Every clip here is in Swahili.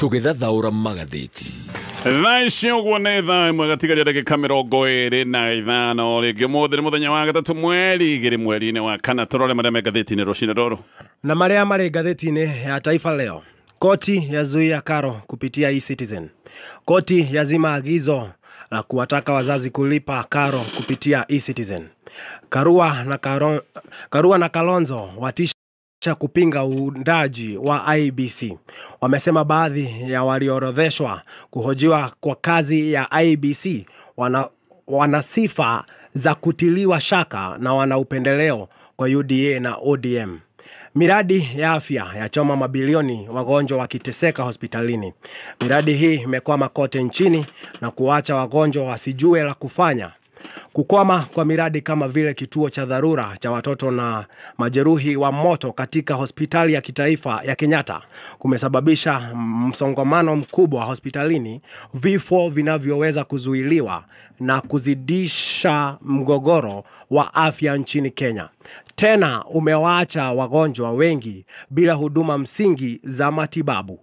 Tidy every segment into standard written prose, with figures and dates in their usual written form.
tũgĩthathaũra magathĩti. Thaicĩ ũguo nĩ thaa ĩmwe gatigaria ndagĩka 25 rĩngĩ ũmũthĩ nĩ mũthenya wa gatatũ mweri 2 mweri-inĩ wa kana tũrore marĩa me ngathĩti-inĩ rũcinĩ rũrũ. Na marĩa marĩ ngathĩti-inĩ ya Taifa Leo. Koti yazuia karo kupitia eCitizen. Koti yazima agizo la kuwataka wazazi kulipa karo kupitia eCitizen. Karua na Kalonzo watisha kupinga uundaji wa IEBC. Wamesema baadhi ya walioorodheshwa kuhojiwa kwa kazi ya IEBC wana sifa za kutiliwa shaka na wana upendeleo kwa UDA na ODM. Miradi ya afya yachoma mabilioni wagonjwa wakiteseka hospitalini. Miradi hii imekwama kote nchini na kuacha wagonjwa wasijue la kufanya. Kukwama kwa miradi kama vile kituo cha dharura cha watoto na majeruhi wa moto katika hospitali ya kitaifa ya Kenyatta kumesababisha msongamano mkubwa hospitalini, vifo vinavyoweza kuzuiliwa na kuzidisha mgogoro wa afya nchini Kenya. Tena umewaacha wagonjwa wengi bila huduma msingi za matibabu.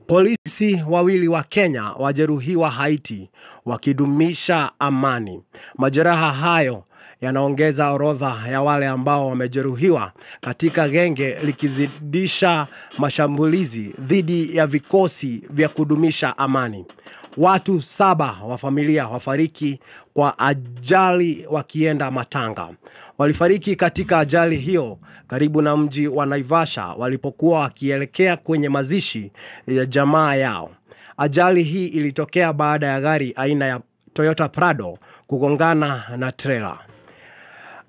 Polisi wawili wa Kenya wajeruhiwa Haiti wakidumisha amani. Majeraha hayo yanaongeza orodha ya wale ambao wamejeruhiwa katika genge likizidisha mashambulizi dhidi ya vikosi vya kudumisha amani. Watu 7 wa familia wafariki kwa ajali wakienda matanga. Walifariki katika ajali hiyo karibu na mji wa Naivasha walipokuwa wakielekea kwenye mazishi ya jamaa yao. Ajali hii ilitokea baada ya gari aina ya Toyota Prado kugongana na trailer.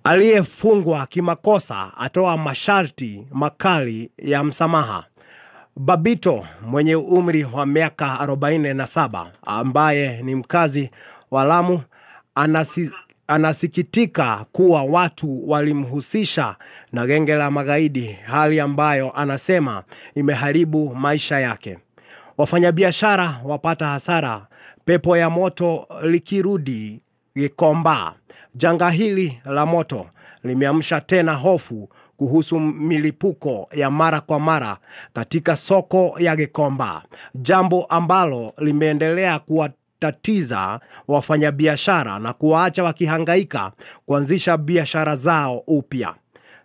Aliyefungwa kimakosa atoa masharti makali ya msamaha. Babito mwenye umri wa miaka 47 ambaye ni mkazi wa Lamu anasikitika kuwa watu walimhusisha na genge la magaidi, hali ambayo anasema imeharibu maisha yake. Wafanyabiashara wapata hasara pepo ya moto likirudi Gikomba. Janga hili la moto limeamsha tena hofu kuhusu milipuko ya mara kwa mara katika soko ya Gikomba, jambo ambalo limeendelea kuwatatiza wafanyabiashara na kuwaacha wakihangaika kuanzisha biashara zao upya.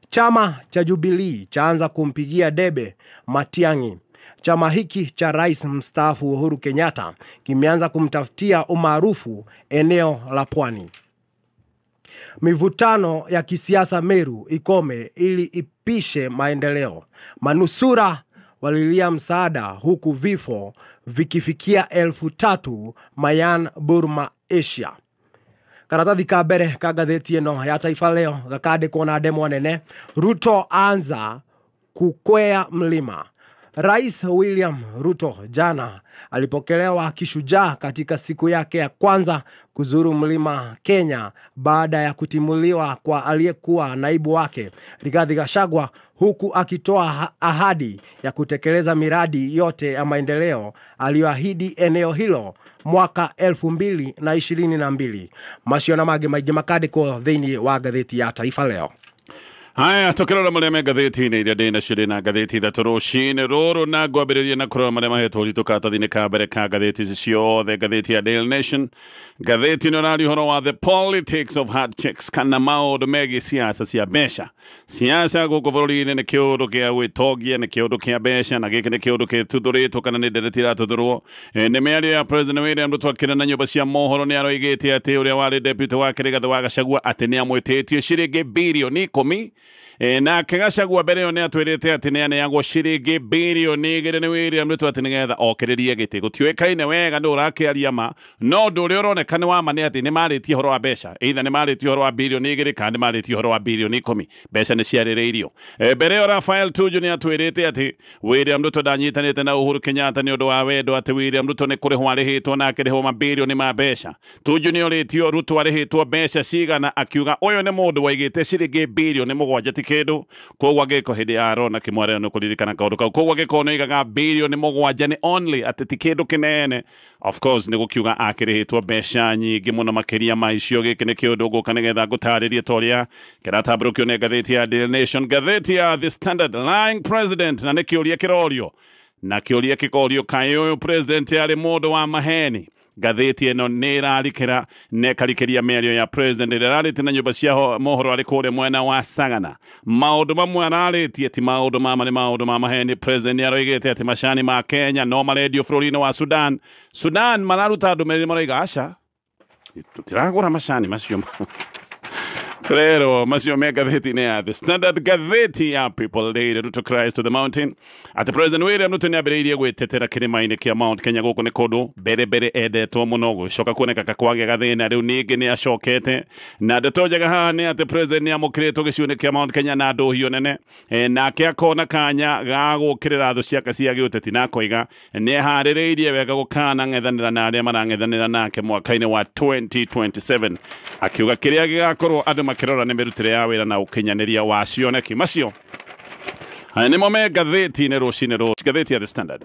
Chama cha Jubilee chaanza kumpigia debe Matiang'i. Chama hiki cha Rais mstaafu Uhuru Kenyatta kimeanza kumtafutia umaarufu eneo la Pwani. Mivutano ya kisiasa Meru ikome ili ipishe maendeleo. Manusura walilia msaada huku vifo vikifikia 3,000 Mayan Burma Asia. Karatathi ka mbere ka ngathĩti ĩno ya Taifa Leo gakandĩkwo na ndemwa nene. Ruto anza kukwea mlima. Rais William Ruto jana alipokelewa kishujaa katika siku yake ya kwanza kuzuru mlima Kenya baada ya kutimuliwa kwa aliyekuwa naibu wake Rigathi Gachagua, huku akitoa ahadi ya kutekeleza miradi yote ya maendeleo aliyoahidi eneo hilo mwaka 2022. Macio na mangĩ maingĩ makandĩkwo thĩinĩ wa ngathĩti ya Taifa Leo. Haya, tũkĩrora marĩa me ngathĩti-inĩ iria ndĩ nacio na ngathĩti ithatũ rũcinĩ rũrũ, na ngwambĩrĩria na kũrora marĩa mahetwo ũritũ karatathi-inĩ ka mbere ka ngathĩti ici ciothe. Ngathĩti ya Daily Nation, ngathĩti ĩno ĩraria ũhoro wa the politics of hard checks, kana maũndũ megiĩ siasa cia mbeca. Siasa gũkũ bũrũri-inĩ nĩ kĩũndũ kĩa gwĩtongia, nĩ kĩũndũ kĩa mbeca, na gĩkĩ nĩ kĩũndũ gĩtuthũrĩtwo kana nĩ ndereti iratuthũrwo. Nĩ mĩario ya President William Ruto akĩaria na nyũmba cia mohoro nĩ aroigĩte atĩ ũrĩa warĩ deputy wake Rigathi wa Gachagua atĩ nĩ amwĩtĩtie ciringi birioni 10. Na Gachagua mbere ĩyo nĩ atwĩrĩte atĩ nĩ aneagwo ciringi birioni 2 nĩ William Ruto atĩ nĩgetha okĩrĩrie gĩtĩ. Gũtiũĩkaine wega nĩ ũrakĩaria ma, no ũndũ ũrĩa ũroneka nĩ wa ma nĩ atĩ nĩ marĩtie ũhoro wa mbeca. Either nĩ marĩtie ũhoro wa birioni 2 kana nĩ marĩtie ũhoro wa birioni 10. Mbeca nĩ ciarĩrĩirio. Mbere ĩyo Rafael Tuju nĩ atwĩrĩte atĩ William Ruto ndanyitanĩte na Uhuru Kenyatta nĩ ũndũ wa wendo atĩ William Ruto nĩ kũrĩhwo arĩhĩtwo na akĩrĩhwo mabirioni ma mbeca. Tuju nĩ orĩtio Ruto arĩhĩtwo mbeca cigana, akiuga ũyũ nĩ mũndũ waigĩte ciringi birioni 7 kĩndũ, koguo agĩko hĩndĩ ya Arona Kĩmwarĩo nĩ kũririkana kaũndũ kau. Koguo agĩko nĩ aigaga birioni 7 nĩ only atĩ ti kĩndũ kĩnene. Of course nĩ gũkiuga akĩrĩhĩtwo mbeca nyingĩ mũno makĩria ma icio. Gĩkĩ nĩ kĩũndũ ngũka nĩgetha ngũtarĩrie torĩa kĩratambũrũkio nĩ ngathĩti ya Daily Nation. Ngathĩti ya The Standard, lying president, na nĩ kĩũria kĩrorio na kĩũria gĩkorio kaĩ ũyũ president arĩ mũndũ wa maheni. Ngathĩti ĩno nĩ ĩrarikĩra na ĩkarikĩria mĩario ya president ĩrĩa ararĩtie na nyũmba cia mohoro arĩ kũrĩa mwena wa Sagana. Maũndũ mamwe ararĩtie ti maũndũ mama nĩ maũndũ ma maheni. President nĩaroigĩte atĩ macani ma Kenya no marendio bũrũri-inĩ wa Sudan. Sudan mararuta ndũmĩrĩri maroiga aca tũtiragũra macani macio Rero, masio me gatheti ya The Standard gatheti ya People Leader Ruto Christ to the Mountain. Ati President William Ruto nĩambĩrĩirie gwĩtetera kĩrĩma-inĩ kĩa Mount Kenya gũkũ nĩ kũndũ mbere endetwo mũno gũcoka kuoneka kwagĩa gathĩna rĩu ningĩ nĩacokete na ndeto njega haha nĩ atĩ President nĩamũkĩrĩtwo gĩcigo-inĩ kĩa Mount Kenya na ndũhiũ nene nake akona kanya ga gũkĩrĩra thũ ciake cia gĩũteti na koiga nĩeharĩrĩirie wega gũkana ng'ethanĩra na arĩa marang'ethanĩra nake mwaka-inĩ wa 2027 akiuga kĩrĩa gĩgakorwo andũ makĩrora nĩ mĩrutĩre ya wĩra na ũkinyanĩria wa cioneki macio. Haya nĩmo me gatheti-inĩ rũcinĩ rũciũ, gatheti ya The Standard.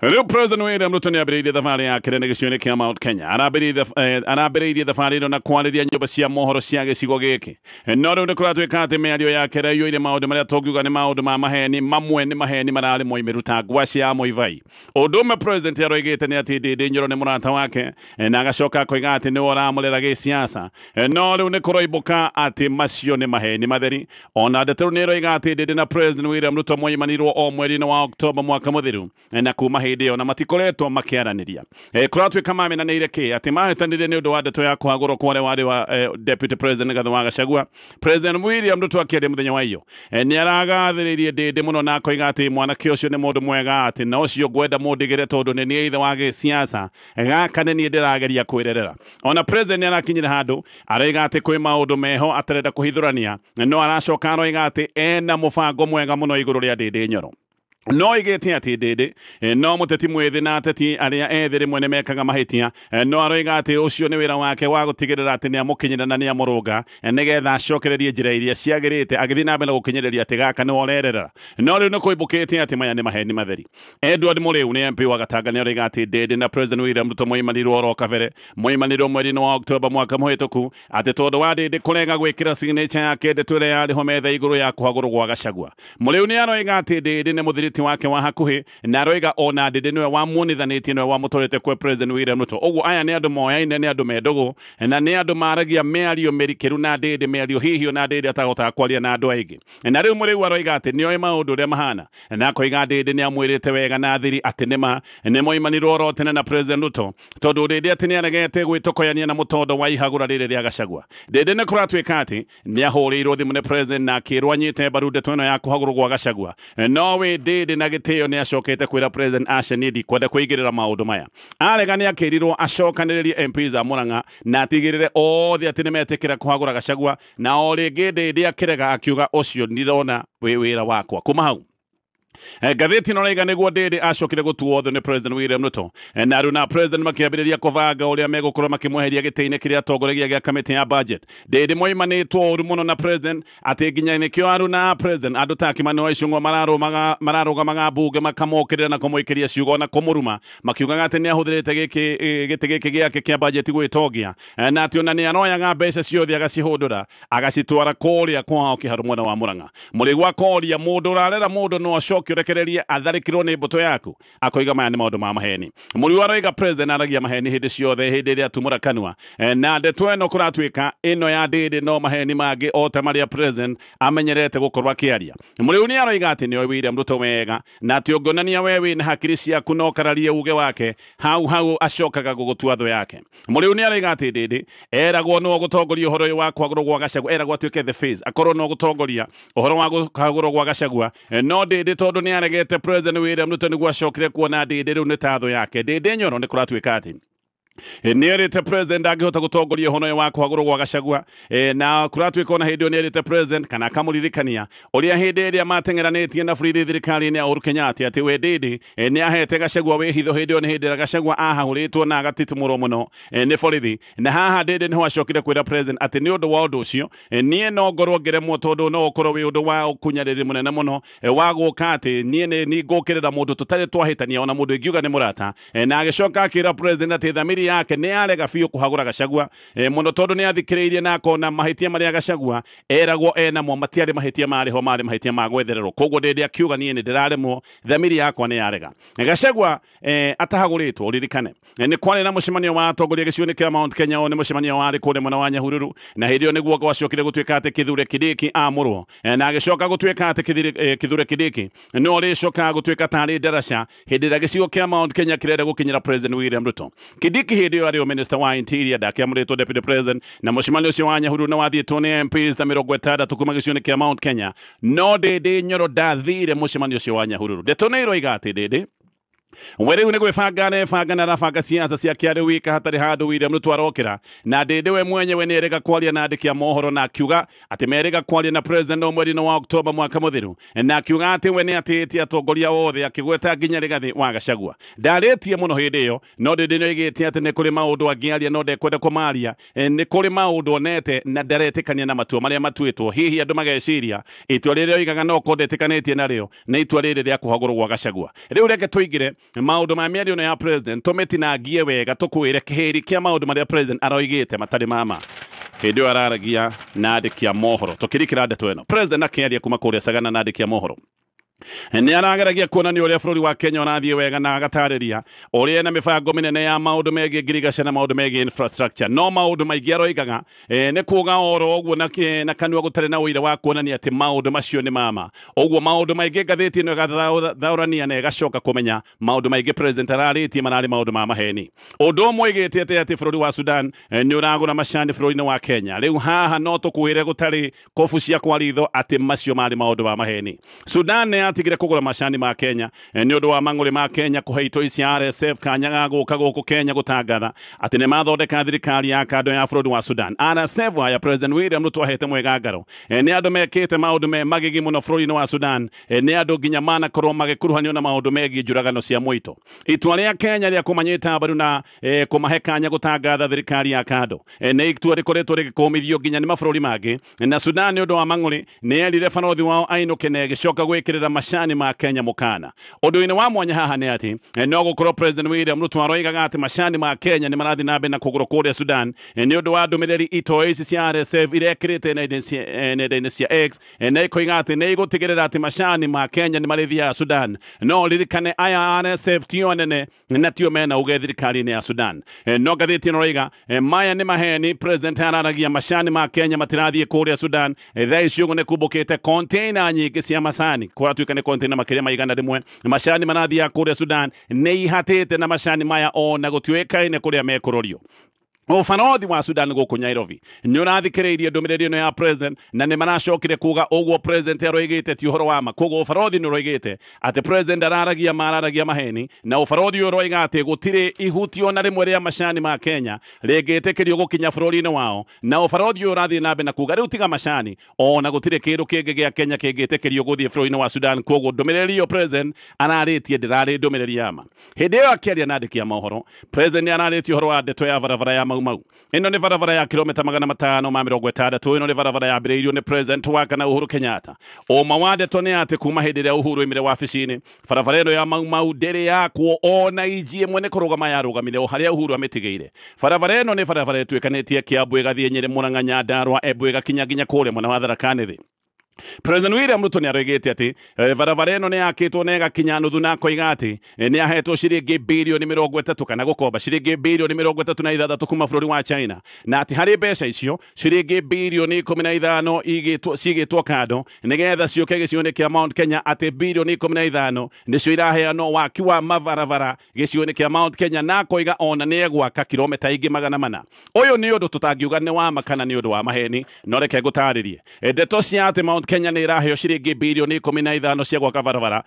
Rĩu President William Ruto nĩambĩrĩirie thabarĩ yake nene gĩcigo-inĩ kĩa Mount Kenya. Arambĩrĩirie thabarĩ ĩno na kwarĩria nyũmba cia mohoro cia gĩcigo gĩkĩ. No rĩu nĩkũratuĩka atĩ mĩario yake ĩraiyũire maũndũ marĩa tũngiuga nĩ maũndũ ma maheni, mamwe nĩ maheni mararĩ moimĩru ta ngwaci ya Mũibai. Ũndũ ũmwe President aroigĩte nĩ atĩ Ndĩndĩ Nyoro nĩ mũrata wake na agacoka akoiga atĩ nĩwe ũramũrera gĩsiasa. No rĩu nĩkũroimbũka atĩ macio nĩ maheni matheri. Ona ndeto rĩu nĩĩroiga atĩ Ndĩndĩ na President William Ruto moimanirwo o mweri-inĩ wa Oktoba mwaka mũthiru na kuma hĩndĩ ĩyo na matikoretwo makĩaranĩria. Kũratuĩka mamenanĩire kĩ atĩ mahĩtanĩire nĩ ũndũ wa ndeto ya kũhagũrwo kwa ũrĩa warĩ wa Deputy President Rigathi wa Gachagua. President William Ruto akĩaria mũthenya wa iyo nĩaragathĩrĩirie Ndĩndĩ mũno na akoiga atĩ mwanake ũcio nĩ mũndũ mwega atĩ na ũcio ngwenda mũndigĩre tondũ nĩ niĩ ithe wa gĩsiasa gaka nĩ niĩ ndĩrageria kwĩrerera. Ona President nĩarakinyire handũ aroiga atĩ kwĩ maũndũ meho atarenda kũhithũrania no aracoka aroiga atĩ ena mũbango mwega mũno igũrũ rĩa Ndĩndĩ Nyoro. No igĩte atĩ Ndĩndĩ no mũteti mwĩthĩ na ateti arĩa ethĩ rĩmwe nĩmekaga mahĩtia no aroiga atĩ ũcio nĩ wĩra wake wa gũtigĩrĩra atĩ nĩamũkinyĩra na nĩamũrũnga nĩgetha acokererie njĩra iria ciagĩrĩte agĩthiĩ na mbere gũkinyĩrĩria atĩ gaka nĩ orerera. No rĩu nĩkũimbũkĩte atĩ maya nĩ maheni matheri. Edward Mũrĩu nĩ MP wa Gatanga nĩaroiga atĩ Ndĩndĩ na President William Ruto moimanirwo oro kabere moimanirwo mweri-inĩ wa Oktoba mwaka mũhĩtũku atĩ tondũ wa Ndĩndĩ kũrega gwĩkĩra signature yake ndeto ĩrĩa yarĩho metha igũrũ ya kũhagũrwo gwa Gachagua. Mũrĩu nĩaroiga atĩ Ndĩndĩ nĩ mũthiri wake wa hakuhi na aroiga ona Ndĩndĩ nĩwe wamuonithanĩtie nĩwe wamũtwarĩte kwa President William Ruto. Ũguo aya nĩ andũ moyaine, nĩ andũ mendũgũ na nĩ andũ maragia mĩario mĩrikĩru na Ndĩndĩ mĩario hihi ona Ndĩndĩ atahotaga kwaria na andũ aingĩ. Na rĩu Mũrĩu aroiga atĩ nĩoĩ maũndũ ũrĩa mahana na akoiga Ndĩndĩ nĩamwĩrĩte wega na thiri atĩ nĩma nĩmoimanirwo oro tene na President Ruto tondũ Ndĩndĩ atĩ nĩaregete gwĩtokoyania na mũtondo wa ihagũra rĩrĩ rĩa Gachagua. Ndĩndĩ nĩkũratuĩka atĩ nĩahũrĩirwo thimũ nĩ President na akĩrwo anyite mbaru ndeto ĩno ya kũhagũrwo gwa Gachagua. No we Ndĩndĩ na gĩtĩo nĩacokete kwĩra President aca niĩ ndikwenda kũingĩrĩra maũndũ maya. Arega nĩakĩrirwo acokanĩrĩrie MPs a Mũrang'a na atigĩrĩre othe atĩ nĩmetĩkĩra kũhagũra Gachagua na o rĩngĩ Ndĩndĩ akĩrega akiuga ũcio ndirona wĩ wĩra wakwa. Kuma hau gatheti no raiga nĩguo Ndĩndĩ acokire gũtuo thũ nĩ President William Ruto na rĩu na President makĩambĩrĩria kũbanga ũrĩa megũkorwo makĩmweheria gĩtĩ-inĩ kĩrĩa atongoragia gĩa kamĩtĩ ya budget. Ndĩndĩ moimanĩtwo ũru mũno na President atĩ nginya nĩkĩo aru na President andũ ta Kimani wa Ichung'wa mararũgamaga mbunge makamũkĩrĩra na kũmũikĩria ciugo na kũmũruma makiugaga atĩ nĩahũthĩrĩte gĩtĩ gĩkĩ gĩake kĩa budget gwĩtongia na atĩ ona nĩaroyaga mbeca ciothe agacihũndũra agacitwara kũrĩa kwao kĩharu mwena wa Mũrang'a. Mũrĩgu akoria mũndũ ũrarera mũndũ no acoke ũrekererie atharĩkĩrwo nĩ mbũtũ yaku. Akoiga maya nĩ maũndũ ma maheni. Mũrĩu aroiga President aragia maheni hĩndĩ ciothe hĩndĩ ĩrĩa atumũra kanua na ndeto ĩno kũratuĩka ĩno ya Ndĩndĩ no maheni mangĩ o ta marĩa President amenyerete gũkorwo akĩaria. Mũrĩu nĩaroiga atĩ nĩoĩ William Ruto wega na atĩ ũngĩonania we wĩna hakiri ciaku no kararie uge wake hau acokaga gũgũtua thũ yake. Mũrĩu nĩaroiga atĩ Ndĩndĩ eragwo no gũtongoria ũhoro ũyũ wa kũhagũrwo gwa Gachagua, eragwo atuĩke the face akorwo no gũtongoria ũhoro wa kũhagũrwo gwa Gachagua no Ndĩndĩ tondũ nĩaregete President William Ruto nĩguo acokire kuona Ndĩndĩ rĩu nĩ ta thũ yake. Ndĩndĩ Nyoro nĩkũratuĩka atĩ nĩerĩte President angĩhota gũtongoria ũhoro ũyũ wa kũhagũrwo gwa Gachagua na kũratuĩka ona hĩndĩ ĩyo nĩerĩte President kana akamũririkania ũrĩa hĩndĩ ĩrĩa mateng'eranĩtie na bũrũri thirikari-inĩ ya Uhuru Kenyatta atĩ we Ndĩndĩ nĩahete Gachagua wĩhitho hĩndĩ ĩyo nĩ hĩndĩ ĩrĩa Gachagua ahahũrĩtwo na agatitimũrwo mũno nĩ borithi na haha Ndĩndĩ nĩho acokire kwĩra President atĩ nĩ ũndũ wa ũndũ ũcio niĩ no ngorwo ngĩremwo tondũ no ũkorwo wĩ ũndũ wa ũkunyanĩrĩri mũnene mũno wa gũka atĩ niĩ nĩ ngũkĩrĩra mũndũ tũtarĩ twahĩtania ona mũndũ ingiuga nĩ mũrata na agĩcoka akĩra President atĩ thamiri yake nĩ arega biũ kũhagũra Gachagua mũno tondũ nĩ athikĩrĩirie na akona mahĩtia marĩa Gachagua eragwo enamo matiarĩ mahĩtia marĩho marĩ mahĩtia ma gwethererwo koguo ndĩ akiuga niĩ nĩ ndĩraremwo thamiri yakwa nĩ yarega Gachagua atahagũrĩtwo ririkane nĩ kwarĩ na mũcemanio wa atongoria gĩcigo-inĩ kĩa Mount Kenya nĩ mũcemanio warĩ kũrĩa mwena wa Nyahururu na hĩndĩ ĩyo nĩguo gwacokire gũtuĩka atĩ Kithure Kindiki amũrwo na agĩcoka gũtuĩka atĩ Kithure Kindiki no rĩcoka gũtuĩka tarĩ ndaraca hĩndĩ ĩrĩa gĩcigo kĩa Mount Kenya kĩrenda gũkinyĩra President William Ruto Kindiki hĩndĩ ĩyo arĩ Minister wa Interior ndakĩamũrĩtwo Deputy President na mũcemanio ũcio wa Nyahururu na wathiĩtwo nĩ MPs ta 60 kuma gĩcigo-inĩ kĩa Mount Kenya no Ndĩndĩ Nyoro ndathire mũcemanio ũcio wa Nyahururu ndeto nĩ iroiga atĩ Ndĩndĩ we rĩu nĩ gwĩbanga na arabanga ciaca ciake arĩ wika hatarĩ handũ William Ruto arokĩra na Ndĩndĩ we mwenyewe nĩ erĩga kwaria na andĩki a mohoro na akiuga atĩ merĩga kwaria na president o mweri-inĩ wa Oktoba mwaka mũthiru na akiuga atĩ we nĩ atĩtie atongoria othe akĩgweta nginya Rigathi wa Gachagua ndarĩtie mũno hĩndĩ ĩyo no Ndĩndĩ nĩoigĩte atĩ nĩ kũrĩ maũndũ angĩaria no ndekwenda kũmaria nĩ kũrĩ maũndũ onete na ndaretĩkania na matua marĩa matuĩtwo hihi andũ mageciria itua rĩrĩa oigaga no ko ndetĩkanĩtie narĩo nĩ itua rĩrĩ rĩa kũhagũrwo gwa Gachagua rĩu reke tũingĩre maũndũ ma mĩario ĩno ya president tũmĩtinangie wega tũkwĩre kĩhĩri kĩa maũndũ marĩa president aroigĩte matarĩ mama hĩndĩ ĩyo araragia na andĩki a mohoro tũkĩrikĩra ndeto ĩno president akĩaria kuma kũrĩa Sagana na andĩki a mohoro nĩ arageragia kuonania ũrĩa bũrũri wa Kenya ũrathiĩ wega na agatarĩria ũrĩa na mĩbango mĩnene ya maũndũ megiĩ ngirigaca na maũndũ megiĩ infrastructure no maũndũ maingĩ aroigaga nĩ kuuga oro ũguo na kanua gũtarĩ na ũira wa kuonania atĩ maũndũ macio nĩ mama ũguo maũndũ maingĩ ngathĩti ĩno ĩgathaũrania na ĩgacoka kũmenya maũndũ maingĩ president ararĩtie mararĩ maũndũ ma maheni ũndũ ũmwe oigĩte atĩ bũrũri wa Sudan nĩ ũragũra macani bũrũri-inĩ wa Kenya rĩu haha no tũkwĩre gũtarĩ kobu cia kwaritho atĩ macio marĩ maũndũ ma maheni Sudan atigire kugura macani ma Kenya ni undu wa mang'uri ma Kenya kuheitwo cia RSF kanya ga guka guku Kenya gutangatha ati ni mathondeka thirikari ya kando ya bũrũri wa Sudan RSF ya President William Ruto ahete mwegangaro ni andu mekite maundu me magigi muno bũrũri-inĩ wa Sudan ni andu nginya manakorwo magikuruhanio na maundu megiĩ njũragano cia mwito itua rĩa Kenya rĩa kumanyita mbaru na kumahe kanya gutangatha thirikari ya kando ni itua rikoretwo rigikumithio nginya ni mabũrũri mangĩ na Sudan ni undu wa mang'uri ni erire banothi wao ainũke na gicoka gwĩkĩrĩra macani ma Kenya mukana ũndũ-inĩ wa mwanya haha nĩ atĩ no gũkorwo President William Ruto aroigaga atĩ macani ma Kenya nĩ marathiĩ na mbere na kũgũrwo kũrĩa Sudan nĩ ũndũ wa ndũmĩrĩri ito ici cia RSF irekĩrĩte nenda-inĩ cia X na ikoiga atĩ nĩ igũtigĩrĩra atĩ macani ma Kenya nĩ marĩthiaga Sudan no ririkane aya RSF tio nene na tio mena uge thirikari-inĩ ya Sudan no ngathĩti ĩno roiga maya nĩ maheni president araragia macani ma Kenya matirathiĩ kũrĩa Sudan thaa ici ũguo nĩ kumbũkĩte container nyingĩ cia macani kũratuĩka nĩ container makĩria maigana rĩmwe macani marathiĩ kũrĩa Sudan nĩ ihatĩte na macani maya ona gũtuĩkaine kũrĩa mekũrorio Ũbarothi wa Sudan gũkũ Nairobi nĩ ũrathikĩrĩirie ndũmĩrĩri ĩno ya president na nĩ maracokire kuga ũguo president aroigĩte ti ũhoro wa ma koguo ũbarothi nĩ ũroigĩte atĩ president araragia maheni na ũbarothi ũyũ ũroiga atĩ gũtirĩ ihutio na rĩmwe rĩa macani ma Kenya rĩngĩtĩkĩrio gũkinya bũrũri-inĩ wao na ũbarothi ũyũ ũrathiĩ na mbere na kuga rĩu tiga macani ona gũtirĩ kĩndũ kĩngĩ gĩa Kenya kĩngĩtĩkĩrio gũthiĩ bũrũri-inĩ wa Sudan koguo ndũmĩrĩri ĩyo president ararĩtie ndĩrarĩ ndũmĩrĩri ya ma hĩndĩ ĩyo akĩaria na andĩki a mohoro president nĩ ararĩtie ũhoro wa ndeto ya barabara ya mau ino nĩ barabara ya kilomita 560 ino nĩ barabara yambĩrĩirio nĩ president wa kana Uhuru Kenyatta ũma wa ndeto nĩ atĩ kuma hĩndĩ ĩrĩa Uhuru oimire wabici-inĩ barabara ĩno ya mau ndĩrĩ yakwo ona iji ĩmwe nĩ kũrũgama yarũgamire o harĩa Uhuru amĩtigĩire barabara ĩno nĩ barabara ĩtuĩkanĩtie Kiambu ĩgathiĩ Nyĩrĩ Mũrang'a Nyandarua Embu ĩgakinya nginya kũrĩa mwena wa Tharaka Nithi President William Ruto nĩ aroigĩte atĩ barabara ĩno nĩ yakĩtwo na ĩgakinya nuthu na akoiga atĩ nĩ ahetwo ciringi birioni 30 kana gũkomba ciringi birioni 36 kuma bũrũri wa China na atĩ harĩ mbeca icio ciringi birioni 15 cigĩtwo kando nĩgetha ciũke gĩcigo-inĩ kĩa Mount Kenya atĩ birioni 15 nĩcio iraheanwo waki wa mabarabara gĩcigo-inĩ kĩa Mount Kenya na akoiga ona nĩ egwaka kilomita ingĩ 400 ũyũ nĩ ũndũ tũtangiuga nĩ wa ma kana nĩ ũndũ wa maheni no reke ngũtarĩrie ndeto cia atĩ Mount Kenya nĩ iraheo ciringi birioni 15 cia gwaka barabara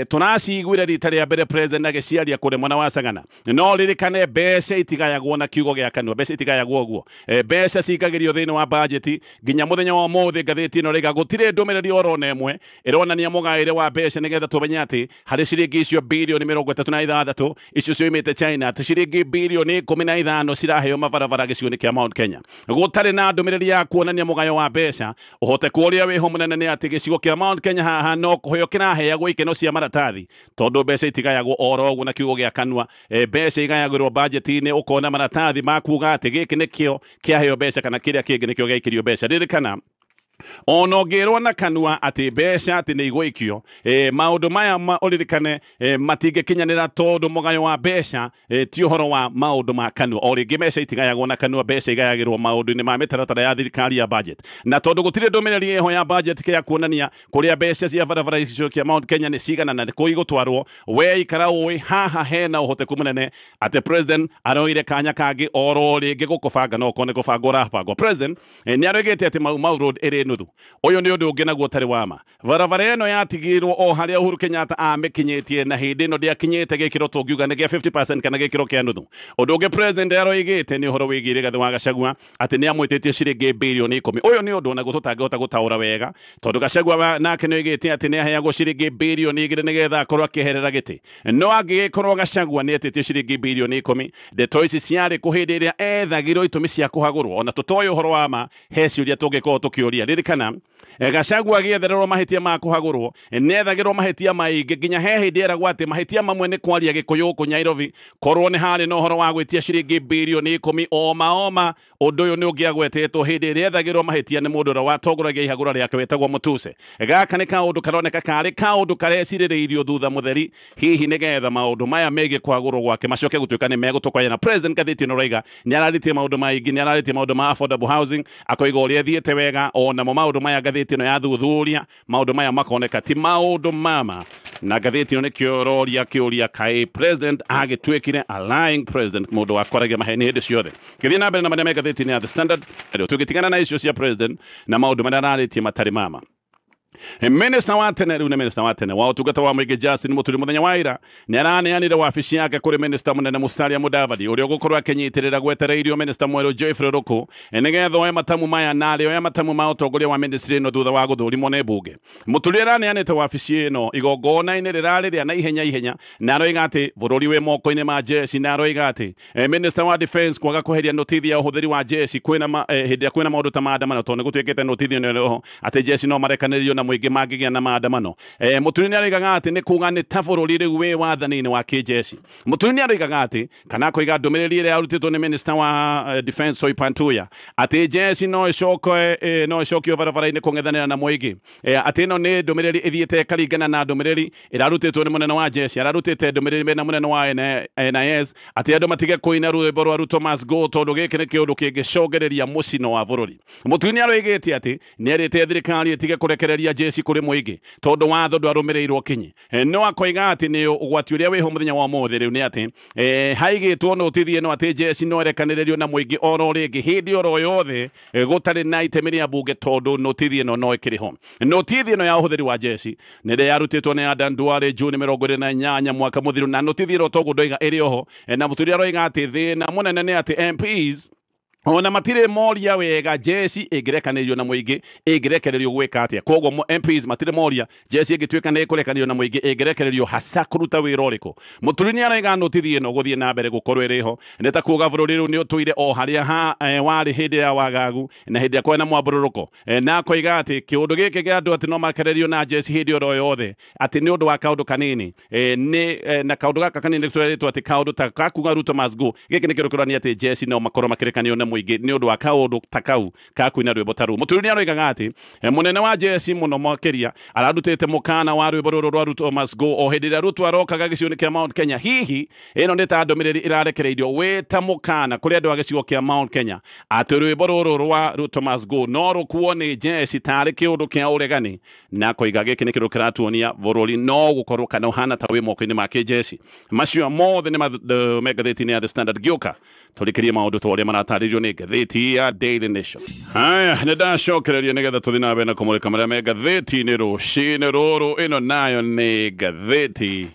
tunaciguire rita rĩa mbere president agĩciaria kũrĩ mwena wa Sagana no ririkane mbeca itigayagwo na kiugo gĩa kanua mbeca itigayagwo ũguo mbeca cikagĩrio thĩinĩ wa budget nginya mũthenya wa ũmũthĩ ngathĩti ĩno rĩga gũtirĩ ndũmĩrĩri oro na ĩmwe ĩronania mũgaĩre wa mbeca nĩgetha tũmenye atĩ harĩ ciringi icio birioni 36 icio cioimĩte China atĩ ciringi birioni 15 ciraheo mabarabara gĩcigo-inĩ kĩa Mount Kenya gũtarĩ na ndũmĩrĩri ya kuonania mũgayo wa mbeca ũhote kũrĩa wĩho mũnene munene nĩ atĩ gĩcigo kĩa Mount Kenya haha no kũheo kĩraheagwo ikeno cia maratathi tondũ mbeca itigayagwo oro ũguo na kiugo gĩa kanua mbeca igayagĩrwo budget-inĩ ũkona maratathi makuga atĩ gĩkĩ nĩkĩo kĩaheo mbeca kana kĩrĩa kĩngĩ nĩkĩo gĩaikĩrio mbeca ririkana ono ngĩrwo na kanua atĩ mbeca atĩ nĩ igũikio maũndũ maya ũririkane matingĩkinyanĩra tondũ mũgayo wa mbeca ti ũhoro wa maũndũ ma kanua o rĩngĩ mbeca itigayagwo na kanua mbeca igayagĩrwo maũndũ-inĩ ma mĩtaratara ya thirikari ya budget na tondũ gũtirĩ ndũmĩrĩri ĩho ya budget kĩa kuonania kũrĩa mbeca cia barabara gĩcigo kĩa Mount Kenya nĩ cigana na kũ igũtwarwo we ikara ũĩ haha hena ũhoteku mũnene atĩ president aroire kanya kangĩ oro rĩngĩ gũkũbanga no kone kũbanga ũrabangwo president nĩ aroigĩte atĩ Mau Road ĩrĩ nuthu ũyũ nĩ ũndũ ũngĩ naguo tarĩ wama barabara ĩno yatigirwo o harĩa Uhuru Kenyatta amĩkinyĩtie na hĩndĩ ĩno ndĩakinyĩte gĩkĩro tũngiuga nĩ gĩa 50% kana gĩkĩro kĩa nuthu ũndũ ũngĩ president aroigĩte nĩ ũhoro wĩgiĩ Rigathĩ wa Gachagua atĩ nĩ amwĩtĩtie ciringi birioni 10 ũyũ nĩ ũndũ naguo tũtangĩhota gũtaũra wega tondũ Gachagua nake nĩ oigĩte atĩ nĩ aheagwo ciringi birioni 2 nĩgetha akorwo akĩeherera gĩtĩ no angĩgĩkorwo Gachagua nĩ etĩtie ciringi birioni 10 ndeto ici ciarĩ kũ hĩndĩ ĩrĩa ethagĩrwo itũmi cia kũhagũrwo ona tũtoĩ ũhoro wa ma he ciũria tũngĩkorwo tũkĩũria ririkana Gachagua agĩethererwo mahĩtia ma kũhagũrwo nethagĩrwo mahĩtia maingĩ nginya he hĩndĩ eragwo atĩ mahĩtia mamwe nĩ kwaria gĩkũyũ gũkũ Nairobi korwo nĩ harĩ na ũhoro wa gwĩtia ciringi birioni 10 oma ũndũ ũyũ nĩ ũngĩagwetetwo hĩndĩ ĩrĩa ethagĩrwo mahĩtia nĩ mũndũ ũrĩa watongoragia ihagũra rĩake wetagwo Mutuse gaka nĩ kaũndũ karoneka karĩ kaũndũ karecirĩrĩirio thutha mũtheri hihi nĩgetha maũndũ maya megiĩ kũhagũrwo gwake macoke gũtuĩka nĩ megũtũkwaya na president gathĩti ĩno roiga nĩ ararĩtie maũndũ maingĩ nĩ ararĩtie maũndũ ma affordable housing akoiga ũrĩa thiĩte wega ona mo maũndũ maya gathĩti ĩno ya thuthuria maũndũ maya makoneka ti maũndũ mama na gathĩti ĩno nĩkĩo roria kĩũria kaĩ president agĩtuĩkire a lying president mũndũ wakwaragia maheni hĩndĩ ciothe gĩthiĩ na mbere na marĩa me gathĩti-inĩ ya The Standard tũgĩtigana na icio cia president na maũndũ marĩa ararĩtie matarĩ mama Minister wa tene rĩu nĩ minister wa tene wa ũtungata wa mũingĩ Justin Muturi mũthenya wa ira nĩ araneanire wabici yake kũrĩ minister mũnene Musalia Mudavadi ũrĩa ũgũkorwo akĩnyitĩrĩra gwetereirio minister mwerũ Geoffrey Ruku nĩgetha oe matamu maya narĩ oe matamu ma ũtongoria wa ministry ĩno thutha wa gũthũrimwo nĩ mbunge Muturi araneanĩte wabici ĩno igongona-inĩ rĩrarĩ rĩa na ihenya na aroiga atĩ bũrũri wĩ moko-inĩ ma jeshi na aroiga atĩ minister wa defense kwaga kweheria notithi ya ũhũthĩri wa jeshi hĩndĩ ĩrĩa kwĩna maũndũ ta maandamano tondũ nĩ gũtuĩkĩte notithi ĩno atĩ jeshi no marekanĩrio na mũingĩ mangĩgĩa na maandamano Muturi nĩ aroigaga atĩ nĩ kuga nĩ ta bũrũri rĩu wĩ wathani-inĩ wa kĩjeshi Muturi nĩ aroigaga atĩ kana akoiga ndũmĩrĩri ĩrĩa yarutĩtwo nĩ minister wa defense Soipan Tuya atĩ jeshi no ĩcokio barabara-inĩ kũng'ethanĩra na mũingĩ atĩ ĩno nĩ ndũmĩrĩri ĩthiĩte ĩkaringana na ndũmĩrĩri ĩrarutĩtwo nĩ mũnene wa jeshi ararutĩte ndũmĩrĩri na mũnene wa NIS atĩ andũ matige kũina rwĩmbo rwa Ruto must go tondũ gĩkĩ nĩ kĩũndũ kĩngĩcogereria mũcino wa bũrũri Muturi nĩ aroigĩte atĩ nĩ erĩte thirikari ĩtige kũrekereria jeshi kũrĩ mũingĩ tondũ watho ndwarũmĩrĩirwo kinyi no akoiga atĩ nĩ ũgwati ũrĩa wĩho mũthenya wa ũmũthĩ rĩu nĩ atĩ haigĩtwo notithi ĩno atĩ jeshi no ĩrekanĩrĩrio na mũingĩ oro rĩngĩ hĩndĩ oro yothe gũtarĩ na itemi rĩa mbunge tondũ notithi ĩno no ĩkĩrĩ ho notithi ĩno ya ũhũthĩri wa jeshi nĩ ĩrĩa yarutĩtwo nĩ Adan Duale Juni 28 mwaka mũthiru na notithi ĩno toguo ndoiga ĩrĩ oho na Muturi aroiga atĩ thĩna mũnene nĩ atĩ MPs ona matirĩ moria wega jeshi ĩngĩrekanĩrio na mũingĩ ĩngĩrekererio gwĩka atĩa koguo MPs matirĩ moria jeshi ĩngĩtuĩka nĩ ĩkũrekanĩrio na mũingĩ ĩngĩrekererio hasa kũruta wĩra ũrĩkũ Muturi nĩ aroiga notithi ĩno gũthiĩ na mbere gũkorwo ĩrĩ ho nĩ ta kuga bũrũri rĩu nĩ ũtũire o harĩa warĩ hĩndĩ ya wagagu na hĩndĩ ya kwena mwambũrũrũko na akoiga atĩ kĩũndũ gĩkĩ gĩa andũ atĩ no makererio na jeshi hĩndĩ oro yothe atĩ nĩ ũndũ wa kaũndũ kanini na kaũndũ gaka kanini tũrerĩtwo atĩ kaũndũ ta kakuga Ruto must go gĩkĩ nĩ kĩrĩ kũronania atĩ jeshi no makorwo makĩrekanĩrio na mũingĩ nĩ ũndũ wa kaũndũ ta kau ka kuina rwĩmbo ta rũu Muturi nĩ aroigaga atĩ mũnene wa jeshi mũno makĩria ararutĩte mũkana wa rwĩmbo rũrũ rwa Ruto must go o hĩndĩ ĩrĩa Ruto arokaga gĩcigo-inĩ kĩa Mount Kenya hihi ĩno nĩ ta ndũmĩrĩri ĩrarekereirio wĩ ta mũkana kũrĩ andũ a gĩcigo kĩa Mount Kenya atĩ rwĩmbo rũrũ rwa Ruto must go no rũkuo nĩ jeshi tarĩ kĩũndũ kĩa ũregani na koiga gĩkĩ nĩ kĩndũ kĩratuonia bũrũri no gũkorwo kana ũhana ta wĩ moko-inĩ ma kĩjeshi macio mothe nĩ megathĩti-inĩ ya The Standard gĩũka tũrĩkĩrie maũndũ ta ũrĩa maratarĩrio nĩ ngathĩti ya Daily Nation haya nĩ ndacokereria nĩgetha tũthiĩ na mbere na kũmũrĩka marĩa me ngathĩti-inĩ rũcinĩ rũrũ ĩno nayo nĩ ngathĩti